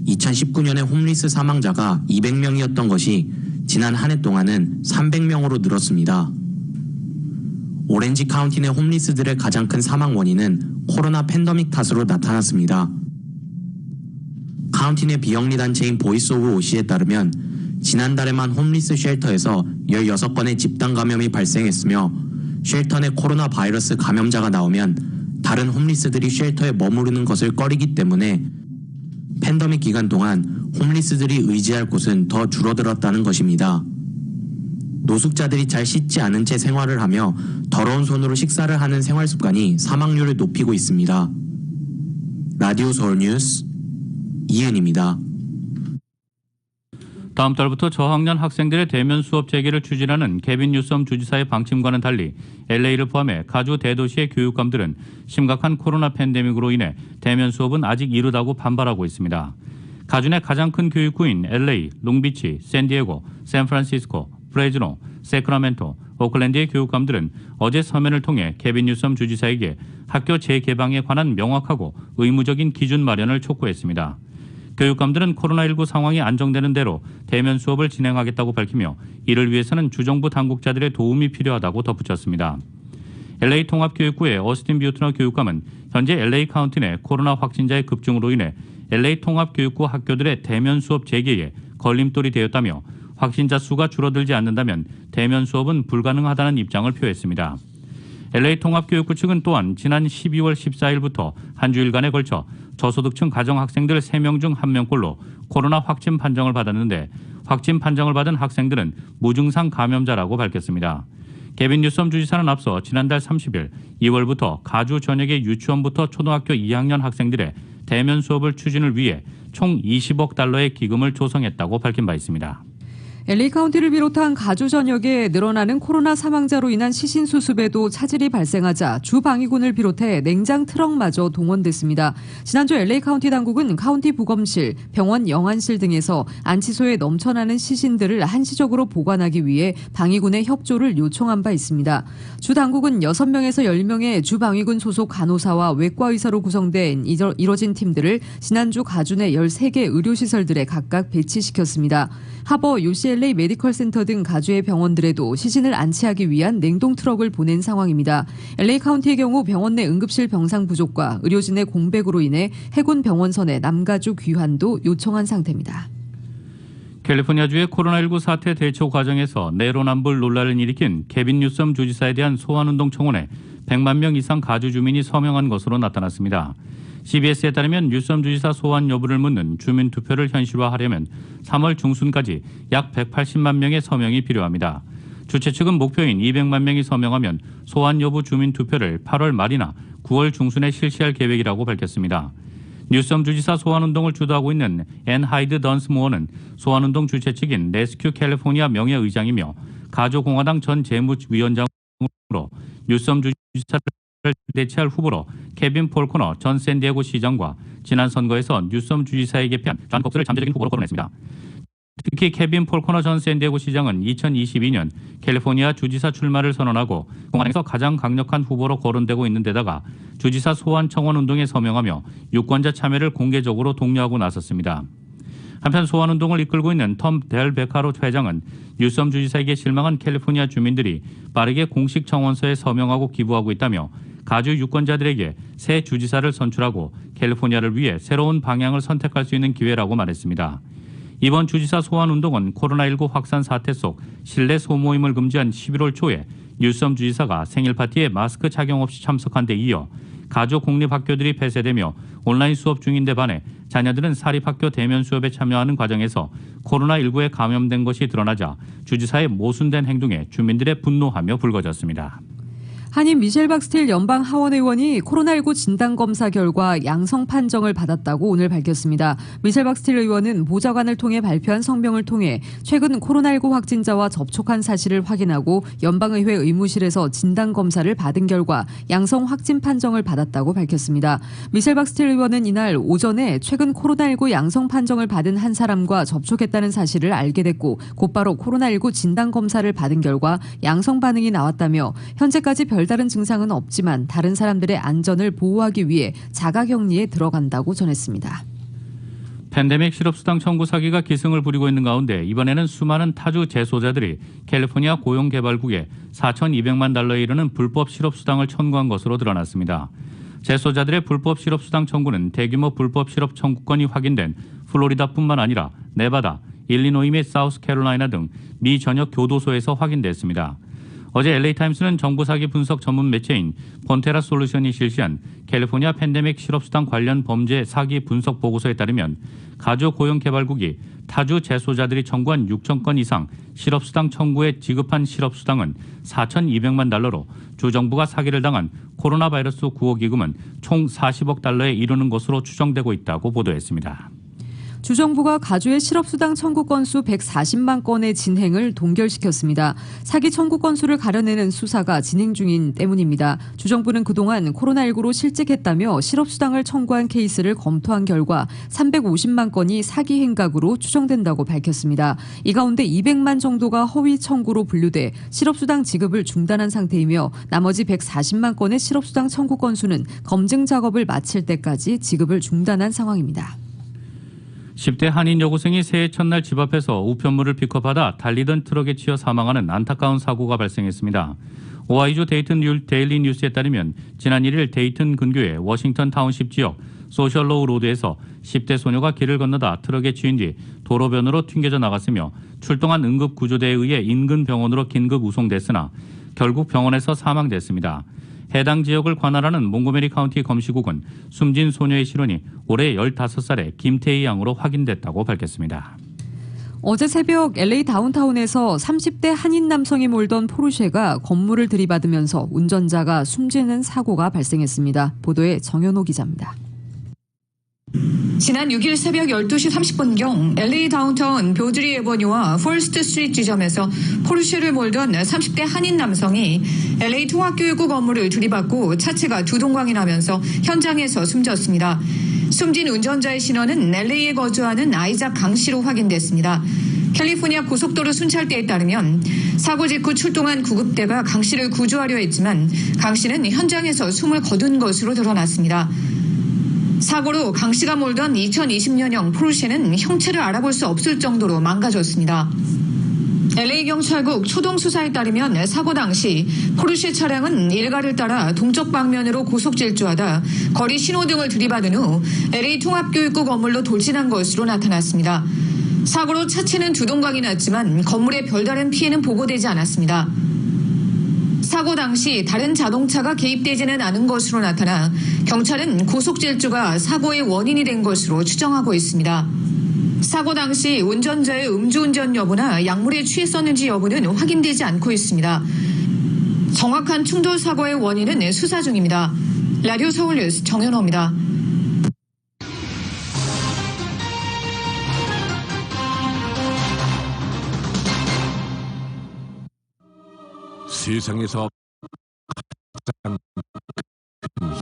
2019년에 홈리스 사망자가 200명이었던 것이 지난 한 해 동안은 300명으로 늘었습니다. 오렌지 카운티 내 홈리스들의 가장 큰 사망 원인은 코로나 팬데믹 탓으로 나타났습니다. 카운티 내 비영리 단체인 보이스 오브 오시에 따르면 지난달에만 홈리스 쉘터에서 16건의 집단 감염이 발생했으며 쉘터 내 코로나 바이러스 감염자가 나오면 다른 홈리스들이 쉘터에 머무르는 것을 꺼리기 때문에 팬데믹 기간 동안 홈리스들이 의지할 곳은 더 줄어들었다는 것입니다. 노숙자들이 잘 씻지 않은 채 생활을 하며 더러운 손으로 식사를 하는 생활 습관이 사망률을 높이고 있습니다. 라디오 서울 뉴스 이은입니다. 다음 달부터 저학년 학생들의 대면 수업 재개를 추진하는 개빈 뉴섬 주지사의 방침과는 달리 LA를 포함해 가주 대도시의 교육감들은 심각한 코로나 팬데믹으로 인해 대면 수업은 아직 이르다고 반발하고 있습니다. 가주 내 가장 큰 교육구인 LA, 롱비치, 샌디에고, 샌프란시스코, 프레즈노, 세크라멘토, 오클랜드의 교육감들은 어제 서면을 통해 개빈 뉴섬 주지사에게 학교 재개방에 관한 명확하고 의무적인 기준 마련을 촉구했습니다. 교육감들은 코로나19 상황이 안정되는 대로 대면 수업을 진행하겠다고 밝히며 이를 위해서는 주정부 당국자들의 도움이 필요하다고 덧붙였습니다. LA 통합교육부의 어스틴 뷰트너 교육감은 현재 LA 카운티 내 코로나 확진자의 급증으로 인해 LA 통합교육부 학교들의 대면 수업 재개에 걸림돌이 되었다며 확진자 수가 줄어들지 않는다면 대면 수업은 불가능하다는 입장을 표했습니다. LA 통합교육부 측은 또한 지난 12월 14일부터 한 주일간에 걸쳐 저소득층 가정학생들 3명 중 1명꼴로 코로나 확진 판정을 받았는데 확진 판정을 받은 학생들은 무증상 감염자라고 밝혔습니다. 개빈 뉴섬 주지사는 앞서 지난달 30일 2월부터 가주 전역의 유치원부터 초등학교 2학년 학생들의 대면 수업을 추진을 위해 총 20억 달러의 기금을 조성했다고 밝힌 바 있습니다. LA 카운티를 비롯한 가주 전역에 늘어나는 코로나 사망자로 인한 시신 수습에도 차질이 발생하자 주 방위군을 비롯해 냉장 트럭마저 동원됐습니다. 지난주 LA 카운티 당국은 카운티 부검실, 병원 영안실 등에서 안치소에 넘쳐나는 시신들을 한시적으로 보관하기 위해 방위군의 협조를 요청한 바 있습니다. 주 당국은 6명에서 10명의 주 방위군 소속 간호사와 외과 의사로 구성된 이뤄진 팀들을 지난주 가주 내 13개 의료시설들에 각각 배치시켰습니다. 하버, UCLA 메디컬 센터 등 가주의 병원들에도 시신을 안치하기 위한 냉동 트럭을 보낸 상황입니다. LA 카운티의 경우 병원 내 응급실 병상 부족과 의료진의 공백으로 인해 해군 병원선의 남가주 귀환도 요청한 상태입니다. 캘리포니아주의 코로나19 사태 대처 과정에서 내로남불 논란을 일으킨 개빈 뉴섬 주지사에 대한 소환운동 청원에 100만 명 이상 가주 주민이 서명한 것으로 나타났습니다. CBS에 따르면 뉴섬 주지사 소환 여부를 묻는 주민 투표를 현실화하려면 3월 중순까지 약 180만 명의 서명이 필요합니다. 주최 측은 목표인 200만 명이 서명하면 소환 여부 주민 투표를 8월 말이나 9월 중순에 실시할 계획이라고 밝혔습니다. 뉴섬 주지사 소환운동을 주도하고 있는 앤 하이드 던스모어는 소환운동 주최 측인 레스큐 캘리포니아 명예의장이며 가주공화당 전 재무위원장으로 뉴섬 주지사를 대체할 후보로 케빈 폴코너 전 샌디에고 시장과 지난 선거에서 뉴섬 주지사에게 패한 존 콕스를 잠재적인 후보로 거론했습니다. 특히 케빈 폴코너 전 샌디에고 시장은 2022년 캘리포니아 주지사 출마를 선언하고 공화당에서 가장 강력한 후보로 거론되고 있는 데다가 주지사 소환 청원 운동에 서명하며 유권자 참여를 공개적으로 독려하고 나섰습니다. 한편 소환운동을 이끌고 있는 톰 델 베카로 회장은 뉴섬 주지사에게 실망한 캘리포니아 주민들이 빠르게 공식 청원서에 서명하고 기부하고 있다며 가주 유권자들에게 새 주지사를 선출하고 캘리포니아를 위해 새로운 방향을 선택할 수 있는 기회라고 말했습니다. 이번 주지사 소환운동은 코로나19 확산 사태 속 실내 소모임을 금지한 11월 초에 뉴섬 주지사가 생일 파티에 마스크 착용 없이 참석한 데 이어 가주 공립학교들이 폐쇄되며 온라인 수업 중인데 반해 자녀들은 사립학교 대면 수업에 참여하는 과정에서 코로나19에 감염된 것이 드러나자 주지사의 모순된 행동에 주민들의 분노하며 불거졌습니다. 한인 미셸 박스틸 연방 하원 의원이 코로나19 진단검사 결과 양성 판정을 받았다고 오늘 밝혔습니다. 미셸 박스틸 의원은 보좌관을 통해 발표한 성명을 통해 최근 코로나19 확진자와 접촉한 사실을 확인하고 연방의회 의무실에서 진단검사를 받은 결과 양성 확진 판정을 받았다고 밝혔습니다. 미셸 박스틸 의원은 이날 오전에 최근 코로나19 양성 판정을 받은 한 사람과 접촉했다는 사실을 알게 됐고 곧바로 코로나19 진단검사를 받은 결과 양성 반응이 나왔다며 현재까지 별다른 증상은 없지만 다른 사람들의 안전을 보호하기 위해 자가격리에 들어간다고 전했습니다. 팬데믹 실업수당 청구 사기가 기승을 부리고 있는 가운데 이번에는 수많은 타주 재소자들이 캘리포니아 고용개발국에 4,200만 달러에 이르는 불법 실업수당을 청구한 것으로 드러났습니다. 재소자들의 불법 실업수당 청구는 대규모 불법 실업 청구권이 확인된 플로리다뿐만 아니라 네바다, 일리노이 및 사우스캐롤라이나 등 미 전역 교도소에서 확인됐습니다. 어제 LA타임스는 정부 사기 분석 전문 매체인 폰테라 솔루션이 실시한 캘리포니아 팬데믹 실업수당 관련 범죄 사기 분석 보고서에 따르면 가주고용개발국이 타주 재소자들이 청구한 6천 건 이상 실업수당 청구에 지급한 실업수당은 4,200만 달러로 주정부가 사기를 당한 코로나 바이러스 구호 기금은 총 40억 달러에 이르는 것으로 추정되고 있다고 보도했습니다. 주정부가 가주의 실업수당 청구 건수 140만 건의 진행을 동결시켰습니다. 사기 청구 건수를 가려내는 수사가 진행 중인 때문입니다. 주정부는 그동안 코로나19로 실직했다며 실업수당을 청구한 케이스를 검토한 결과 350만 건이 사기 행각으로 추정된다고 밝혔습니다. 이 가운데 200만 정도가 허위 청구로 분류돼 실업수당 지급을 중단한 상태이며 나머지 140만 건의 실업수당 청구 건수는 검증 작업을 마칠 때까지 지급을 중단한 상황입니다. 10대 한인 여고생이 새해 첫날 집 앞에서 우편물을 픽업하다 달리던 트럭에 치여 사망하는 안타까운 사고가 발생했습니다. 오하이주 데이튼 데일리 뉴스에 따르면 지난 1일 데이튼 근교의 워싱턴 타운십 지역 소셜로우 로드에서 10대 소녀가 길을 건너다 트럭에 치인 뒤 도로변으로 튕겨져 나갔으며 출동한 응급구조대에 의해 인근 병원으로 긴급 우송됐으나 결국 병원에서 사망됐습니다. 해당 지역을 관할하는 몽고메리 카운티 검시국은 숨진 소녀의 실혼이 올해 15살의 김태희 양으로 확인됐다고 밝혔습니다. 어제 새벽 LA 다운타운에서 30대 한인 남성이 몰던 포르쉐가 건물을 들이받으면서 운전자가 숨지는 사고가 발생했습니다. 보도에 정현호 기자입니다. 지난 6일 새벽 12시 30분경 LA 다운타운 뷰드리 에버뉴와 퍼스트 스트리트 지점에서 포르쉐를 몰던 30대 한인 남성이 LA 통합교육국 건물을 들이받고 차체가 두 동강이 나면서 현장에서 숨졌습니다. 숨진 운전자의 신원은 LA에 거주하는 아이작 강 씨로 확인됐습니다. 캘리포니아 고속도로 순찰대에 따르면 사고 직후 출동한 구급대가 강 씨를 구조하려 했지만 강 씨는 현장에서 숨을 거둔 것으로 드러났습니다. 사고로 강 씨가 몰던 2020년형 포르쉐는 형체를 알아볼 수 없을 정도로 망가졌습니다. LA 경찰국 초동 수사에 따르면 사고 당시 포르쉐 차량은 일가를 따라 동쪽 방면으로 고속 질주하다 거리 신호등을 들이받은 후 LA 통합교육국 건물로 돌진한 것으로 나타났습니다. 사고로 차체는 두 동강이 났지만 건물에 별다른 피해는 보고되지 않았습니다. 사고 당시 다른 자동차가 개입되지는 않은 것으로 나타나 경찰은 고속 질주가 사고의 원인이 된 것으로 추정하고 있습니다. 사고 당시 운전자의 음주운전 여부나 약물에 취했었는지 여부는 확인되지 않고 있습니다. 정확한 충돌 사고의 원인은 수사 중입니다. 라디오 서울뉴스 정현호입니다. 세상에서 가장 큰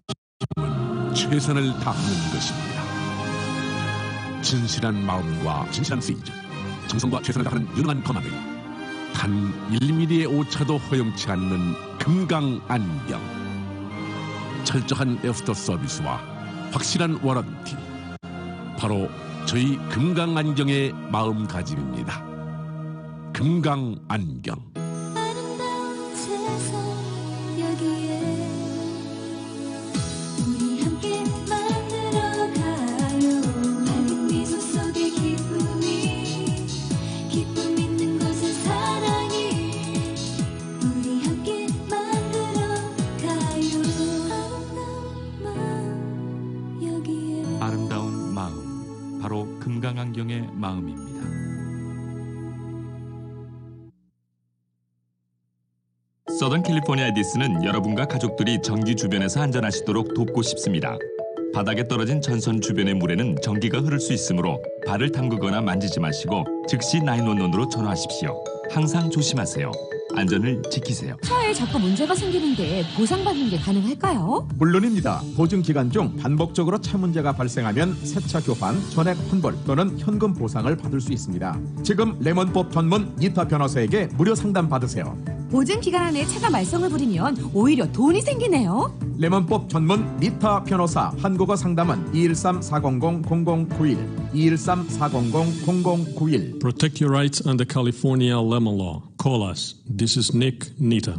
힘은 최선을 다하는 것입니다. 진실한 마음과 진실한 스윙, 정성과 최선을 다하는 유능한 검안을 단 1mm의 오차도 허용치 않는 금강안경. 철저한 애프터 서비스와 확실한 워런티, 바로 저희 금강안경의 마음가짐입니다. 금강안경. 아름다운 마음, 바로 금강안경의 마음입니다. 서던 캘리포니아 에디슨은 여러분과 가족들이 전기 주변에서 안전하시도록 돕고 싶습니다. 바닥에 떨어진 전선 주변의 물에는 전기가 흐를 수 있으므로 발을 담그거나 만지지 마시고 즉시 911으로 전화하십시오. 항상 조심하세요. 안전을 지키세요. 차에 자꾸 문제가 생기는데 보상받는 게 가능할까요? 물론입니다. 보증 기간 중 반복적으로 차 문제가 발생하면 새차 교환, 전액 환불 또는 현금 보상을 받을 수 있습니다. 지금 레몬법 전문 니타 변호사에게 무료 상담 받으세요. 보증 기간 안에 차가 말썽을 부리면 오히려 돈이 생기네요. 레몬법 전문 니타 변호사 한국어 상담은 213-400-0091 213-400-0091 Protect your rights under California lemon law. Call us. This is Nick Nita.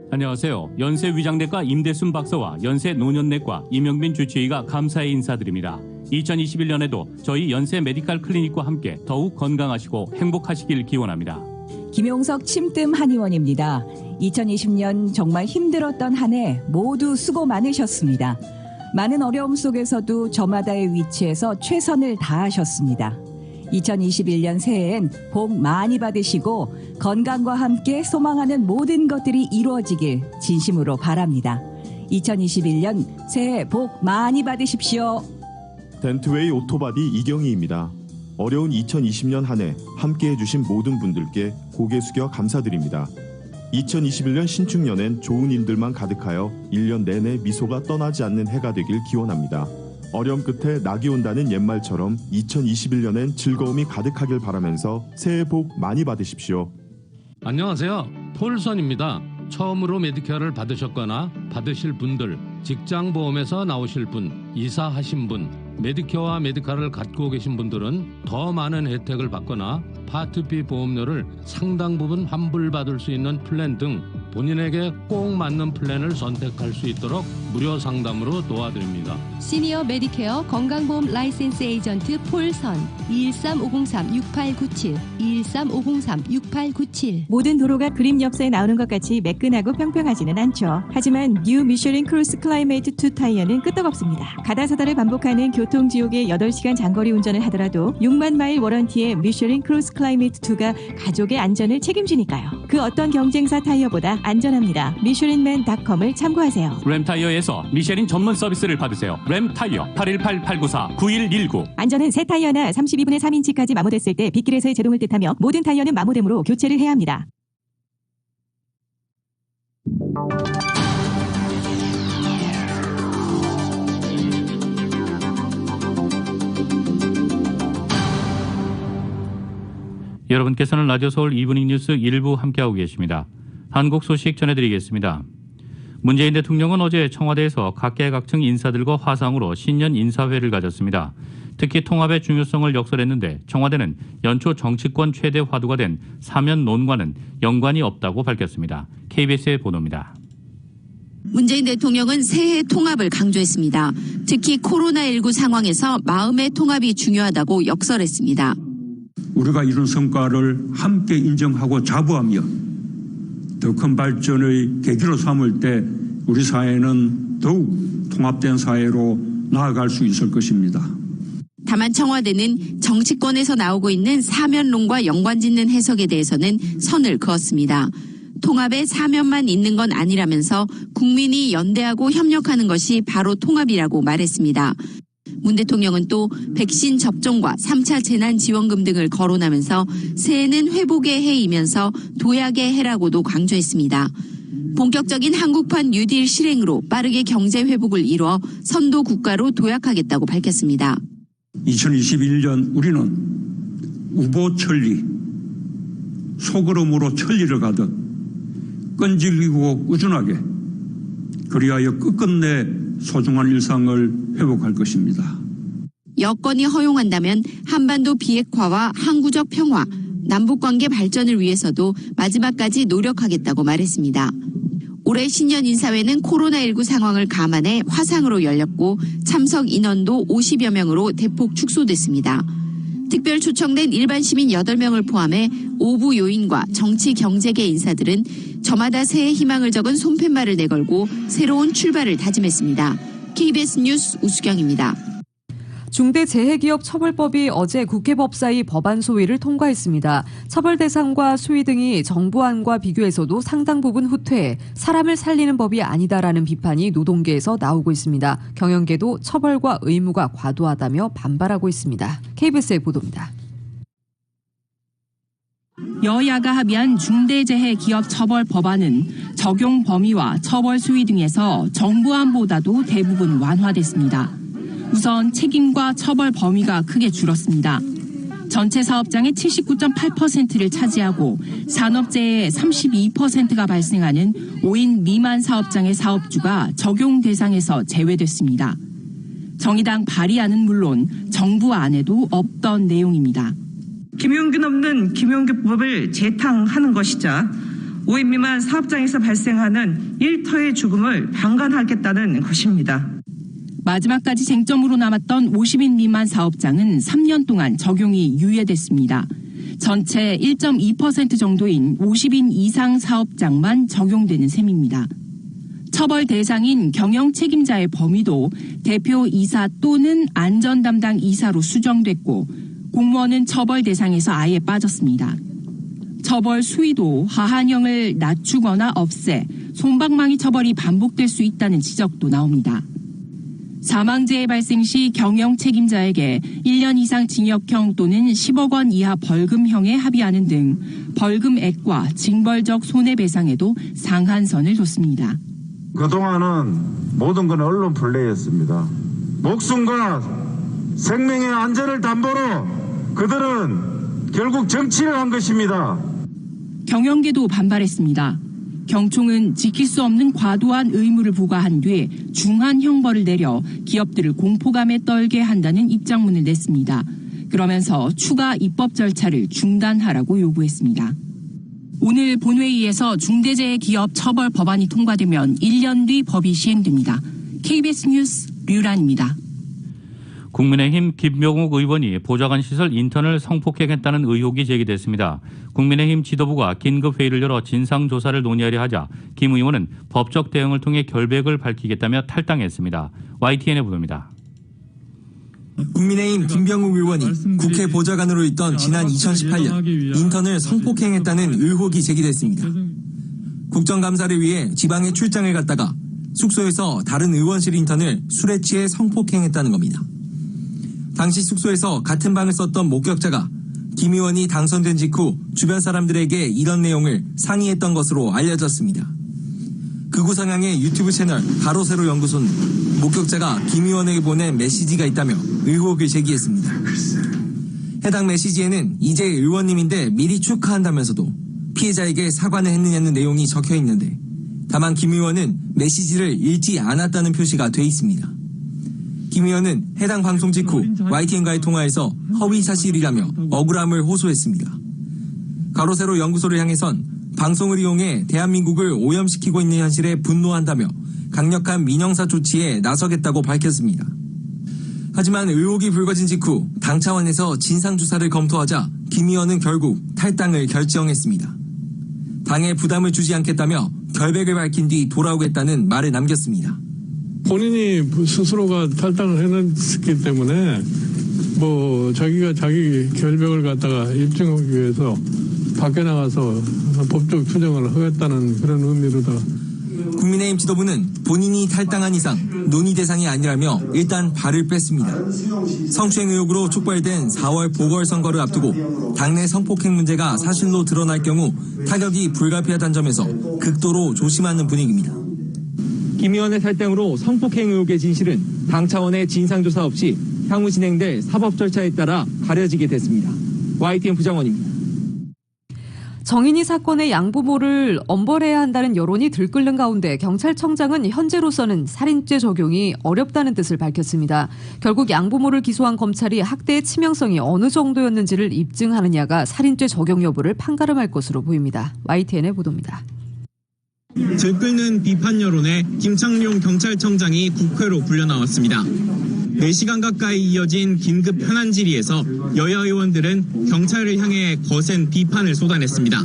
안녕하세요. 연세 위장내과 임대순 박사와 연세 노년내과 이명빈 주치의가 감사의 인사드립니다. 2021년에도 저희 연세 메디칼 클리닉과 함께 더욱 건강하시고 행복하시길 기원합니다. 김용석 침뜸 한의원입니다. 2020년 정말 힘들었던 한 해 모두 수고 많으셨습니다. 많은 어려움 속에서도 저마다의 위치에서 최선을 다하셨습니다. 2021년 새해엔 복 많이 받으시고 건강과 함께 소망하는 모든 것들이 이루어지길 진심으로 바랍니다. 2021년 새해 복 많이 받으십시오. 덴트웨이 오토바디 이경희입니다. 어려운 2020년 한 해 함께해 주신 모든 분들께 고개 숙여 감사드립니다. 2021년 신축년엔 좋은 일들만 가득하여 1년 내내 미소가 떠나지 않는 해가 되길 기원합니다. 어려움 끝에 낙이 온다는 옛말처럼 2021년엔 즐거움이 가득하길 바라면서 새해 복 많이 받으십시오. 안녕하세요. 폴선입니다. 처음으로 메디케어를 받으셨거나 받으실 분들, 직장보험에서 나오실 분, 이사하신 분, 메디케어와 메디칼을 갖고 계신 분들은 더 많은 혜택을 받거나 파트 B 보험료를 상당 부분 환불받을 수 있는 플랜 등 본인에게 꼭 맞는 플랜을 선택할 수 있도록 무료 상담으로 도와드립니다. 시니어 메디케어 건강보험 라이센스 에이전트 폴선 213-503-6897 213-503-6897 모든 도로가 그림 엽서에 나오는 것 같이 매끈하고 평평하지는 않죠. 하지만 뉴 미슐린 크루스 클라이메이트 2 타이어는 끄떡없습니다. 가다서다를 반복하는 교통지옥의 8시간 장거리 운전을 하더라도 6만 마일 워런티의 미슐린 크루스 클라이메이트 2가 가족의 안전을 책임지니까요. 그 어떤 경쟁사 타이어보다 안전합니다. 미슐린맨.com을 참고하세요. 램타이어에서 미쉐린 전문 서비스를 받으세요. 램타이어 818-894-9119 안전은 새 타이어나 32분의 3인치까지 마모됐을 때 빗길에서의 제동을 뜻하며 모든 타이어는 마모됨으로 교체를 해야 합니다. 여러분께서는 라디오 서울 이브닝 뉴스 일부 함께하고 계십니다. 한국 소식 전해드리겠습니다. 문재인 대통령은 어제 청와대에서 각계각층 인사들과 화상으로 신년 인사회를 가졌습니다. 특히 통합의 중요성을 역설했는데 청와대는 연초 정치권 최대 화두가 된 사면 논과는 연관이 없다고 밝혔습니다. KBS의 보도입니다. 문재인 대통령은 새해 통합을 강조했습니다. 특히 코로나19 상황에서 마음의 통합이 중요하다고 역설했습니다. 우리가 이룬 성과를 함께 인정하고 자부하며 더 큰 발전의 계기로 삼을 때 우리 사회는 더욱 통합된 사회로 나아갈 수 있을 것입니다. 다만 청와대는 정치권에서 나오고 있는 사면론과 연관짓는 해석에 대해서는 선을 그었습니다. 통합에 사면만 있는 건 아니라면서 국민이 연대하고 협력하는 것이 바로 통합이라고 말했습니다. 문 대통령은 또 백신 접종과 3차 재난지원금 등을 거론하면서 새해는 회복의 해이면서 도약의 해라고도 강조했습니다. 본격적인 한국판 뉴딜 실행으로 빠르게 경제 회복을 이루어 선도 국가로 도약하겠다고 밝혔습니다. 2021년 우리는 우보천리, 소그름으로 천리를 가듯 끈질기고 꾸준하게 그리하여 끝끝내 소중한 일상을 회복할 것입니다. 여건이 허용한다면 한반도 비핵화와 항구적 평화, 남북관계 발전을 위해서도 마지막까지 노력하겠다고 말했습니다. 올해 신년 인사회는 코로나19 상황을 감안해 화상으로 열렸고 참석 인원도 50여 명으로 대폭 축소됐습니다. 특별 초청된 일반 시민 8명을 포함해 5부 요인과 정치 경제계 인사들은 저마다 새해 희망을 적은 손팻말을 내걸고 새로운 출발을 다짐했습니다. KBS 뉴스 우수경입니다. 중대재해기업처벌법이 어제 국회 법사위 법안 소위를 통과했습니다. 처벌 대상과 수위 등이 정부안과 비교해서도 상당 부분 후퇴해 사람을 살리는 법이 아니다라는 비판이 노동계에서 나오고 있습니다. 경영계도 처벌과 의무가 과도하다며 반발하고 있습니다. KBS의 보도입니다. 여야가 합의한 중대재해기업처벌 법안은 적용 범위와 처벌 수위 등에서 정부안보다도 대부분 완화됐습니다. 우선 책임과 처벌 범위가 크게 줄었습니다. 전체 사업장의 79.8%를 차지하고 산업재해의 32%가 발생하는 5인 미만 사업장의 사업주가 적용 대상에서 제외됐습니다. 정의당 발의안은 물론 정부 안에도 없던 내용입니다. 김용균 없는 김용균법을 재탕하는 것이자 5인 미만 사업장에서 발생하는 일터의 죽음을 방관하겠다는 것입니다. 마지막까지 쟁점으로 남았던 50인 미만 사업장은 3년 동안 적용이 유예됐습니다. 전체 1.2% 정도인 50인 이상 사업장만 적용되는 셈입니다. 처벌 대상인 경영 책임자의 범위도 대표 이사 또는 안전 담당 이사로 수정됐고 공무원은 처벌 대상에서 아예 빠졌습니다. 처벌 수위도 하한형을 낮추거나 없애 솜방망이 처벌이 반복될 수 있다는 지적도 나옵니다. 사망재해 발생 시 경영 책임자에게 1년 이상 징역형 또는 10억 원 이하 벌금형에 합의하는 등 벌금액과 징벌적 손해배상에도 상한선을 뒀습니다. 그동안은 모든 건 언론 플레이였습니다. 목숨과 생명의 안전을 담보로 그들은 결국 정치를 한 것입니다. 경영계도 반발했습니다. 경총은 지킬 수 없는 과도한 의무를 부과한 뒤 중한 형벌을 내려 기업들을 공포감에 떨게 한다는 입장문을 냈습니다. 그러면서 추가 입법 절차를 중단하라고 요구했습니다. 오늘 본회의에서 중대재해기업 처벌 법안이 통과되면 1년 뒤 법이 시행됩니다. KBS 뉴스 류란입니다. 국민의힘 김병욱 의원이 보좌관 시설 인턴을 성폭행했다는 의혹이 제기됐습니다. 국민의힘 지도부가 긴급회의를 열어 진상조사를 논의하려 하자 김 의원은 법적 대응을 통해 결백을 밝히겠다며 탈당했습니다. YTN의 보도입니다. 국민의힘 김병욱 의원이 국회 보좌관으로 있던 지난 2018년 인턴을 성폭행했다는 의혹이 제기됐습니다. 국정감사를 위해 지방에 출장을 갔다가 숙소에서 다른 의원실 인턴을 술에 취해 성폭행했다는 겁니다. 당시 숙소에서 같은 방을 썼던 목격자가 김 의원이 당선된 직후 주변 사람들에게 이런 내용을 상의했던 것으로 알려졌습니다. 극우 성향의 유튜브 채널 가로세로 연구소는 목격자가 김 의원에게 보낸 메시지가 있다며 의혹을 제기했습니다. 해당 메시지에는 이제 의원님인데 미리 축하한다면서도 피해자에게 사과는 했느냐는 내용이 적혀 있는데 다만 김 의원은 메시지를 읽지 않았다는 표시가 돼 있습니다. 김 의원은 해당 방송 직후 YTN과의 통화에서 허위 사실이라며 억울함을 호소했습니다. 가로세로 연구소를 향해선 방송을 이용해 대한민국을 오염시키고 있는 현실에 분노한다며 강력한 민형사 조치에 나서겠다고 밝혔습니다. 하지만 의혹이 불거진 직후 당 차원에서 진상조사를 검토하자 김 의원은 결국 탈당을 결정했습니다. 당에 부담을 주지 않겠다며 결백을 밝힌 뒤 돌아오겠다는 말을 남겼습니다. 본인이 스스로가 탈당을 해놨기 때문에 자기가 자기 결백을 갖다가 입증하기 위해서 밖에 나가서 법적 투쟁을 하겠다는 그런 의미로다가 국민의힘 지도부는 본인이 탈당한 이상 논의 대상이 아니라며 일단 발을 뺐습니다. 성추행 의혹으로 촉발된 4월 보궐선거를 앞두고 당내 성폭행 문제가 사실로 드러날 경우 타격이 불가피하다는 점에서 극도로 조심하는 분위기입니다. 김 의원의 탈당으로 성폭행 의혹의 진실은 당 차원의 진상조사 없이 향후 진행될 사법 절차에 따라 가려지게 됐습니다. YTN 부장원입니다. 정인이 사건의 양부모를 엄벌해야 한다는 여론이 들끓는 가운데 경찰청장은 현재로서는 살인죄 적용이 어렵다는 뜻을 밝혔습니다. 결국 양부모를 기소한 검찰이 학대의 치명성이 어느 정도였는지를 입증하느냐가 살인죄 적용 여부를 판가름할 것으로 보입니다. YTN의 보도입니다. 들끓는 비판 여론에 김창룡 경찰청장이 국회로 불려나왔습니다. 4시간 가까이 이어진 긴급 현안 질의에서 여야 의원들은 경찰을 향해 거센 비판을 쏟아냈습니다.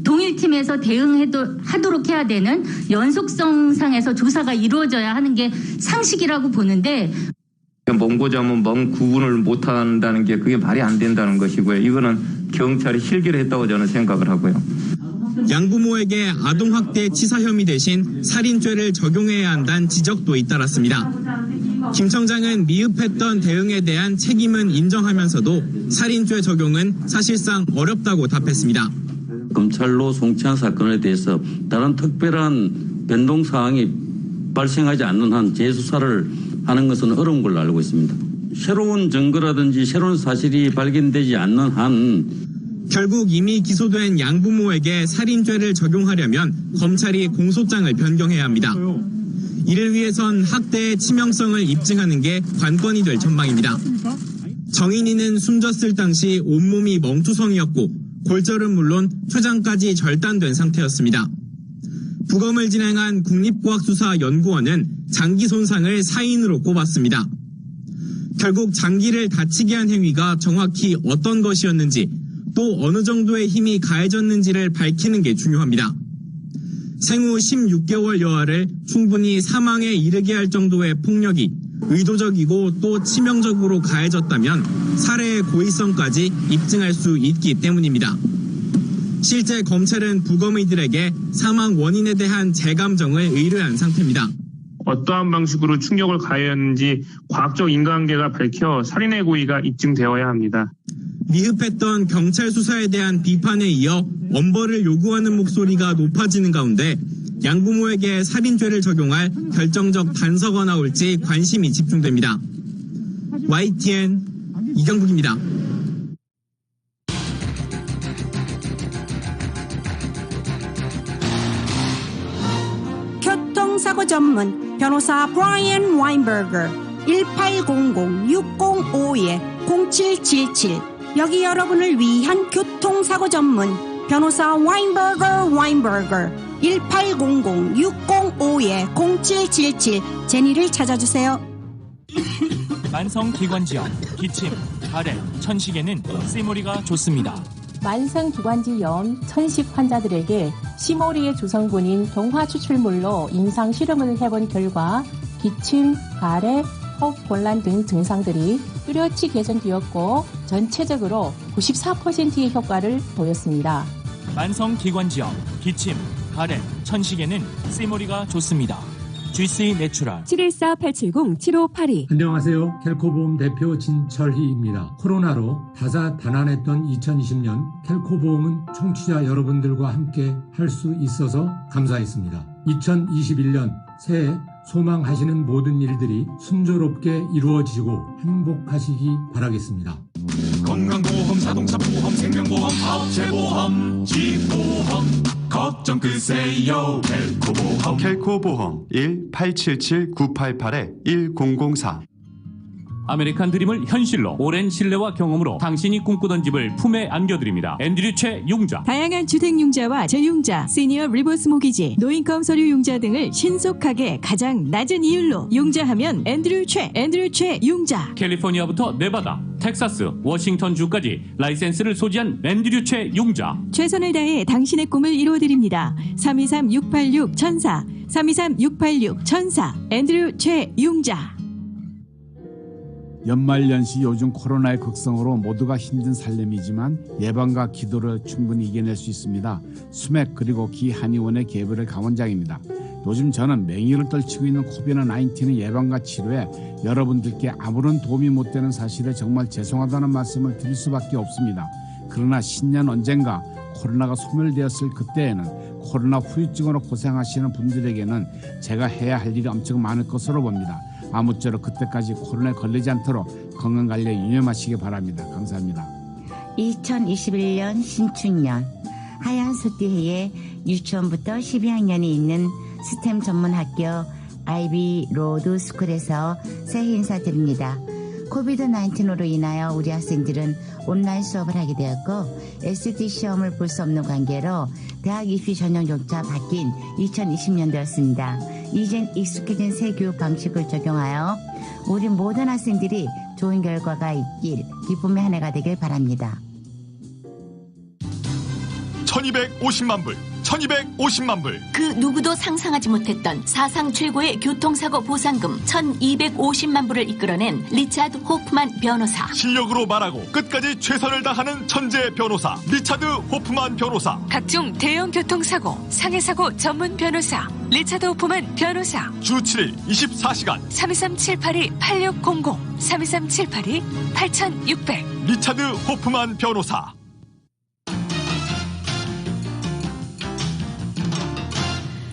동일팀에서 대응하도록 해야 되는 연속성상에서 조사가 이루어져야 하는 게 상식이라고 보는데 먼고자면 먼 구분을 못한다는 게 그게 말이 안 된다는 것이고요. 이거는 경찰이 실기를 했다고 저는 생각을 하고요. 양부모에게 아동학대 치사 혐의 대신 살인죄를 적용해야 한다는 지적도 잇따랐습니다. 김 청장은 미흡했던 대응에 대한 책임은 인정하면서도 살인죄 적용은 사실상 어렵다고 답했습니다. 검찰로 송치한 사건에 대해서 다른 특별한 변동 사항이 발생하지 않는 한 재수사를 하는 것은 어려운 걸로 알고 있습니다. 새로운 증거라든지 새로운 사실이 발견되지 않는 한 결국 이미 기소된 양부모에게 살인죄를 적용하려면 검찰이 공소장을 변경해야 합니다. 이를 위해선 학대의 치명성을 입증하는 게 관건이 될 전망입니다. 정인이는 숨졌을 당시 온몸이 멍투성이었고 골절은 물론 췌장까지 절단된 상태였습니다. 부검을 진행한 국립과학수사연구원은 장기 손상을 사인으로 꼽았습니다. 결국 장기를 다치게 한 행위가 정확히 어떤 것이었는지 또 어느 정도의 힘이 가해졌는지를 밝히는 게 중요합니다. 생후 16개월 여아를 충분히 사망에 이르게 할 정도의 폭력이 의도적이고 또 치명적으로 가해졌다면 살해의 고의성까지 입증할 수 있기 때문입니다. 실제 검찰은 부검의들에게 사망 원인에 대한 재감정을 의뢰한 상태입니다. 어떠한 방식으로 충격을 가했는지 과학적 인과관계가 밝혀 살인의 고의가 입증되어야 합니다. 미흡했던 경찰 수사에 대한 비판에 이어 엄벌을 요구하는 목소리가 높아지는 가운데 양부모에게 살인죄를 적용할 결정적 단서가 나올지 관심이 집중됩니다. YTN 이강국입니다. 교통사고 전문 변호사 브라이언 와인버거 1800-605-0777 여기 여러분을 위한 교통사고 전문 변호사 와인버거 1800-605-0777 제니를 찾아주세요. 만성기관지염, 기침, 가래, 천식에는 시모리가 좋습니다. 만성기관지염, 천식 환자들에게 시모리의 주성분인 동화 추출물로 임상 실험을 해본 결과 기침, 가래, 호흡곤란 등 증상들이 뚜렷이 개선되었고 전체적으로 94%의 효과를 보였습니다. 만성기관지염, 기침, 가래, 천식에는 시모리가 좋습니다. GC 내추럴 714-870-7582 안녕하세요. 켈코보험 대표 진철희입니다. 코로나로 다사다난했던 2020년 켈코보험은 청취자 여러분들과 함께 할 수 있어서 감사했습니다. 2021년 새해 소망하시는 모든 일들이 순조롭게 이루어지고 행복하시기 바라겠습니다. 건강보험, 자동차보험, 생명보험, 업체보험, 집보험 걱정 끄세요. 켈코보험. 켈코보험 1-877-988-1004 아메리칸 드림을 현실로 오랜 신뢰와 경험으로 당신이 꿈꾸던 집을 품에 안겨드립니다. 앤드류 최 융자. 다양한 주택융자와 재융자, 시니어 리버스 모기지, 노인컴 서류 융자 등을 신속하게 가장 낮은 이율로 융자하면 앤드류 최 융자. 캘리포니아부터 네바다, 텍사스, 워싱턴주까지 라이센스를 소지한 앤드류 최 융자. 최선을 다해 당신의 꿈을 이루어드립니다. 323-686-1004 323-686-1004 앤드류 최 융자. 연말연시 요즘 코로나의 극성으로 모두가 힘든 살림이지만 예방과 기도를 충분히 이겨낼 수 있습니다. 수맥 그리고 기한의원의 개별의 강원장입니다. 요즘 저는 맹위를 떨치고 있는 코비드-19 예방과 치료에 여러분들께 아무런 도움이 못 되는 사실에 정말 죄송하다는 말씀을 드릴 수밖에 없습니다. 그러나 신년 언젠가 코로나가 소멸되었을 그때에는 코로나 후유증으로 고생하시는 분들에게는 제가 해야 할 일이 엄청 많을 것으로 봅니다. 아무쪼록 그때까지 코로나에 걸리지 않도록 건강관리에 유념하시기 바랍니다. 감사합니다. 2021년 신축년 하얀 소띠해에 유치원부터 12학년이 있는 스템 전문학교 아이비 로드 스쿨에서 새해 인사드립니다. 코비드-19으로 인하여 우리 학생들은 온라인 수업을 하게 되었고 SAT 시험을 볼 수 없는 관계로 대학 입시 전형조차 바뀐 2020년도였습니다. 이젠 익숙해진 새 교육 방식을 적용하여 우리 모든 학생들이 좋은 결과가 있길 기쁨의 한 해가 되길 바랍니다. 1250만 불 1250만 불. 그 누구도 상상하지 못했던 사상 최고의 교통사고 보상금 1250만 불을 이끌어낸 리차드 호프만 변호사. 실력으로 말하고 끝까지 최선을 다하는 천재 변호사 리차드 호프만 변호사. 각종 대형 교통사고, 상해사고 전문 변호사 리차드 호프만 변호사. 주 7일 24시간 323-782-8600 323-782-8600 리차드 호프만 변호사.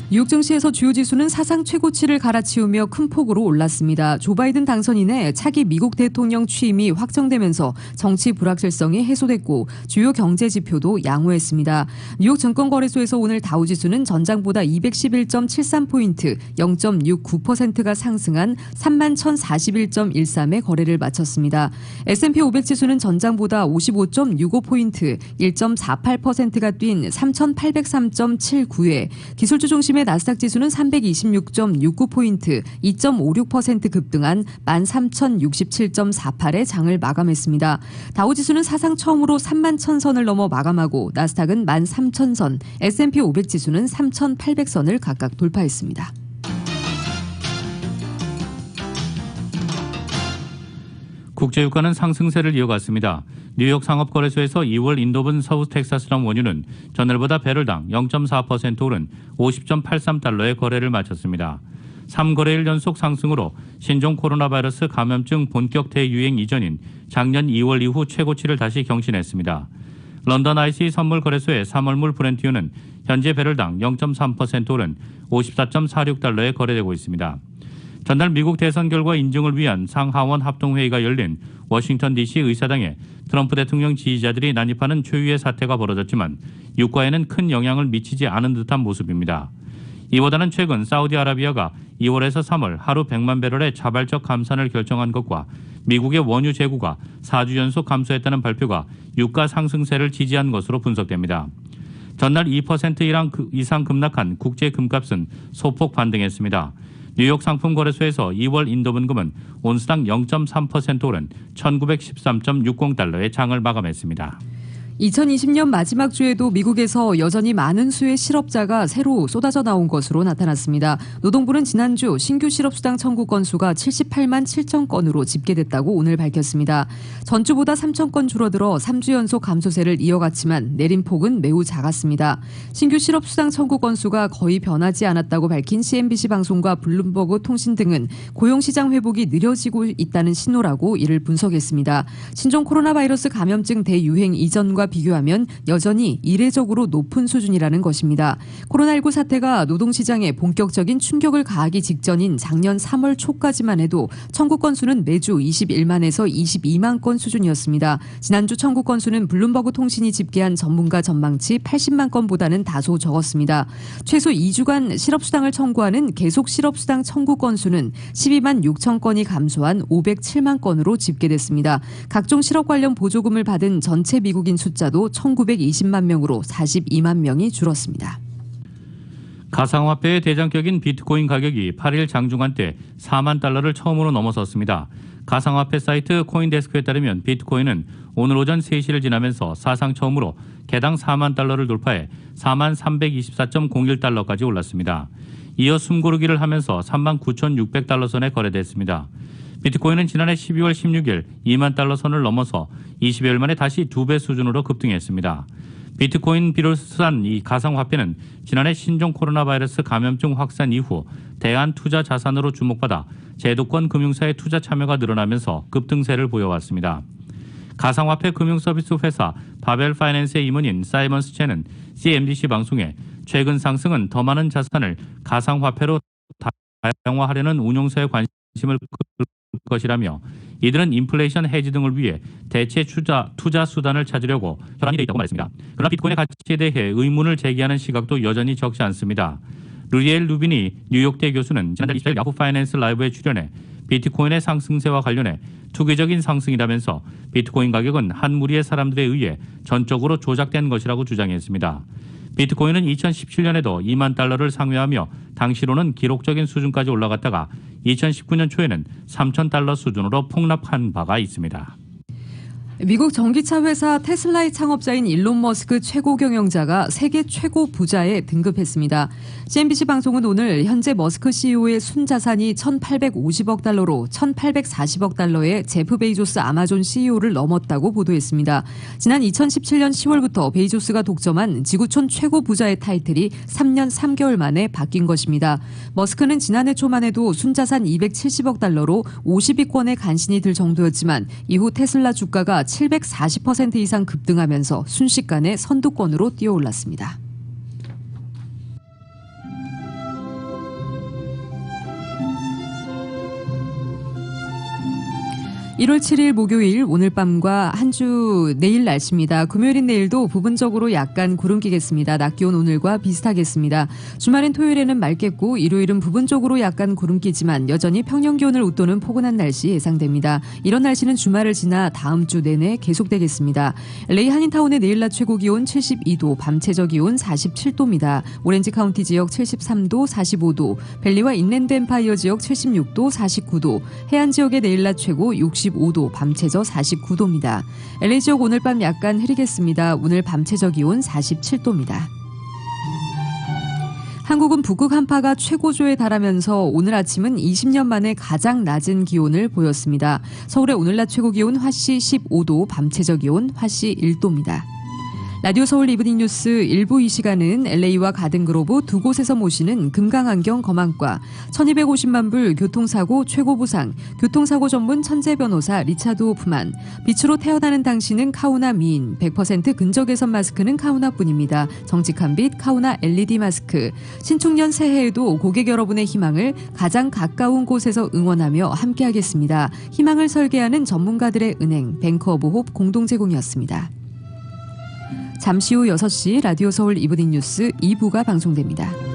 뉴욕 증시에서 주요 지수는 사상 최고치를 갈아치우며 큰 폭으로 올랐습니다. 조 바이든 당선 이내 차기 미국 대통령 취임이 확정되면서 정치 불확실성이 해소됐고 주요 경제 지표도 양호했습니다. 뉴욕 증권거래소에서 오늘 다우 지수는 전장보다 211.73포인트, 0.69%가 상승한 31,041.13의 거래를 마쳤습니다. S&P 500 지수는 전장보다 55.65포인트, 1.48%가 뛴 3,803.79에 기술주 중심의 나스닥 지수는 326.69포인트, 2.56% 급등한 13,067.48의 장을 마감했습니다. 다우지수는 사상 처음으로 31,000선을 넘어 마감하고 나스닥은 13,000선, S&P 500 지수는 3,800선을 각각 돌파했습니다. 국제유가는 상승세를 이어갔습니다. 뉴욕 상업거래소에서 2월 인도분 서부 텍사스랑 원유는 전날보다 배럴당 0.4% 오른 50.83달러의 거래를 마쳤습니다. 3거래일 연속 상승으로 신종 코로나 바이러스 감염증 본격 대유행 이전인 작년 2월 이후 최고치를 다시 경신했습니다. 런던 IC 선물거래소의 3월물 브렌트유는 현재 배럴당 0.3% 오른 54.46달러에 거래되고 있습니다. 전날 미국 대선 결과 인증을 위한 상하원 합동회의가 열린 워싱턴 DC 의사당에 트럼프 대통령 지지자들이 난입하는 초유의 사태가 벌어졌지만 유가에는 큰 영향을 미치지 않은 듯한 모습입니다. 이보다는 최근 사우디아라비아가 2월에서 3월 하루 100만 배럴의 자발적 감산을 결정한 것과 미국의 원유 재고가 4주 연속 감소했다는 발표가 유가 상승세를 지지한 것으로 분석됩니다. 전날 2% 이상 급락한 국제 금값은 소폭 반등했습니다. 뉴욕 상품거래소에서 2월 인도분금은 온스당 0.3% 오른 1913.60달러의 장을 마감했습니다. 2020년 마지막 주에도 미국에서 여전히 많은 수의 실업자가 새로 쏟아져 나온 것으로 나타났습니다. 노동부는 지난주 신규 실업수당 청구 건수가 78만 7천 건으로 집계됐다고 오늘 밝혔습니다. 전주보다 3천 건 줄어들어 3주 연속 감소세를 이어갔지만 내린 폭은 매우 작았습니다. 신규 실업수당 청구 건수가 거의 변하지 않았다고 밝힌 CNBC 방송과 블룸버그 통신 등은 고용시장 회복이 느려지고 있다는 신호라고 이를 분석했습니다. 신종 코로나 바이러스 감염증 대유행 이전과 비교하면 여전히 이례적으로 높은 수준이라는 것입니다. 코로나19 사태가 노동시장에 본격적인 충격을 가하기 직전인 작년 3월 초까지만 해도 청구 건수는 매주 21만에서 22만 건 수준이었습니다. 지난주 청구 건수는 블룸버그 통신이 집계한 전문가 전망치 80만 건보다는 다소 적었습니다. 최소 2주간 실업수당을 청구하는 계속 실업수당 청구 건수는 12만 6천 건이 감소한 507만 건으로 집계됐습니다. 각종 실업 관련 보조금을 받은 전체 미국인 숫자도 1920만 명으로 42만 명이 줄었습니다. 가상화폐의 대장격인 비트코인 가격이 8일 장중한 때 4만 달러를 처음으로 넘어섰습니다. 가상화폐 사이트 코인데스크에 따르면 비트코인은 오늘 오전 3시를 지나면서 사상 처음으로 개당 4만 달러를 돌파해 4만 324.01달러까지 올랐습니다. 이어 숨고르기를 하면서 3만 9,600달러 선에 거래됐습니다. 비트코인은 지난해 12월 16일 2만 달러 선을 넘어서 20여일 만에 다시 2배 수준으로 급등했습니다. 비트코인 비롯한 이 가상화폐는 지난해 신종 코로나 바이러스 감염증 확산 이후 대안 투자 자산으로 주목받아 제도권 금융사의 투자 참여가 늘어나면서 급등세를 보여왔습니다. 가상화폐 금융서비스 회사 바벨 파이낸스의 임원인 사이먼스 첸은 CNBC 방송에 최근 상승은 더 많은 자산을 가상화폐로 다양화하려는 운용사의 관심을 끌 것이라며 이들은 인플레이션 해지 등을 위해 대체 투자 수단을 찾으려고 혈안이 돼 있다고 말했습니다. 그러나 비트코인의 가치에 대해 의문을 제기하는 시각도 여전히 적지 않습니다. 루리엘 루비니 뉴욕대 교수는 지난달 24일 야후 파이낸스 라이브에 출연해 비트코인의 상승세와 관련해 투기적인 상승이라면서 비트코인 가격은 한 무리의 사람들에 의해 전적으로 조작된 것이라고 주장했습니다. 비트코인은 2017년에도 2만 달러를 상회하며 당시로는 기록적인 수준까지 올라갔다가 2019년 초에는 3,000달러 수준으로 폭락한 바가 있습니다. 미국 전기차 회사 테슬라의 창업자인 일론 머스크 최고 경영자가 세계 최고 부자에 등극했습니다. CNBC 방송은 오늘 현재 머스크 CEO의 순자산이 1,850억 달러로 1,840억 달러의 제프 베이조스 아마존 CEO를 넘었다고 보도했습니다. 지난 2017년 10월부터 베이조스가 독점한 지구촌 최고 부자의 타이틀이 3년 3개월 만에 바뀐 것입니다. 머스크는 지난해 초만 해도 순자산 270억 달러로 50위권에 간신히 들 정도였지만 이후 테슬라 주가가 740% 이상 급등하면서 순식간에 선두권으로 뛰어올랐습니다. (1월 7일) 목요일 오늘 밤과 한 주 내일 날씨입니다. 금요일인 내일도 부분적으로 약간 구름 끼겠습니다. 낮 기온 오늘과 비슷하겠습니다. 주말인 토요일에는 맑겠고 일요일은 부분적으로 약간 구름 끼지만 여전히 평년 기온을 웃도는 포근한 날씨 예상됩니다. 이런 날씨는 주말을 지나 다음 주 내내 계속되겠습니다. LA 한인타운의 내일 낮 최고 기온 72도, 밤 최저 기온 47도입니다. 오렌지 카운티 지역 73도, 45도, 밸리와 인랜드 엠파이어 지역 76도, 49도, 해안 지역의 내일 낮 최고 65도, 밤 최저 49도입니다. LA 지역 오늘 밤 약간 흐리겠습니다. 오늘 밤 최저 기온 47도입니다. 한국은 북극 한파가 최고조에 달하면서 오늘 아침은 20년 만에 가장 낮은 기온을 보였습니다. 서울의 오늘 낮 최고 기온 화씨 15도, 밤 최저 기온 화씨 1도입니다. 라디오 서울 이브닝 뉴스 1부 이 시간은 LA와 가든그로브 두 곳에서 모시는 금강안경 검안과 1250만 불 교통사고 최고 보상, 교통사고 전문 천재 변호사 리차드 호프만, 빛으로 태어나는 당신은 카우나 미인, 100% 근적 개선 마스크는 카우나뿐입니다. 정직한 빛 카우나 LED 마스크, 신축년 새해에도 고객 여러분의 희망을 가장 가까운 곳에서 응원하며 함께하겠습니다. 희망을 설계하는 전문가들의 은행 뱅크 오브 홉 공동 제공이었습니다. 잠시 후 6시 라디오 서울 이브닝 뉴스 2부가 방송됩니다.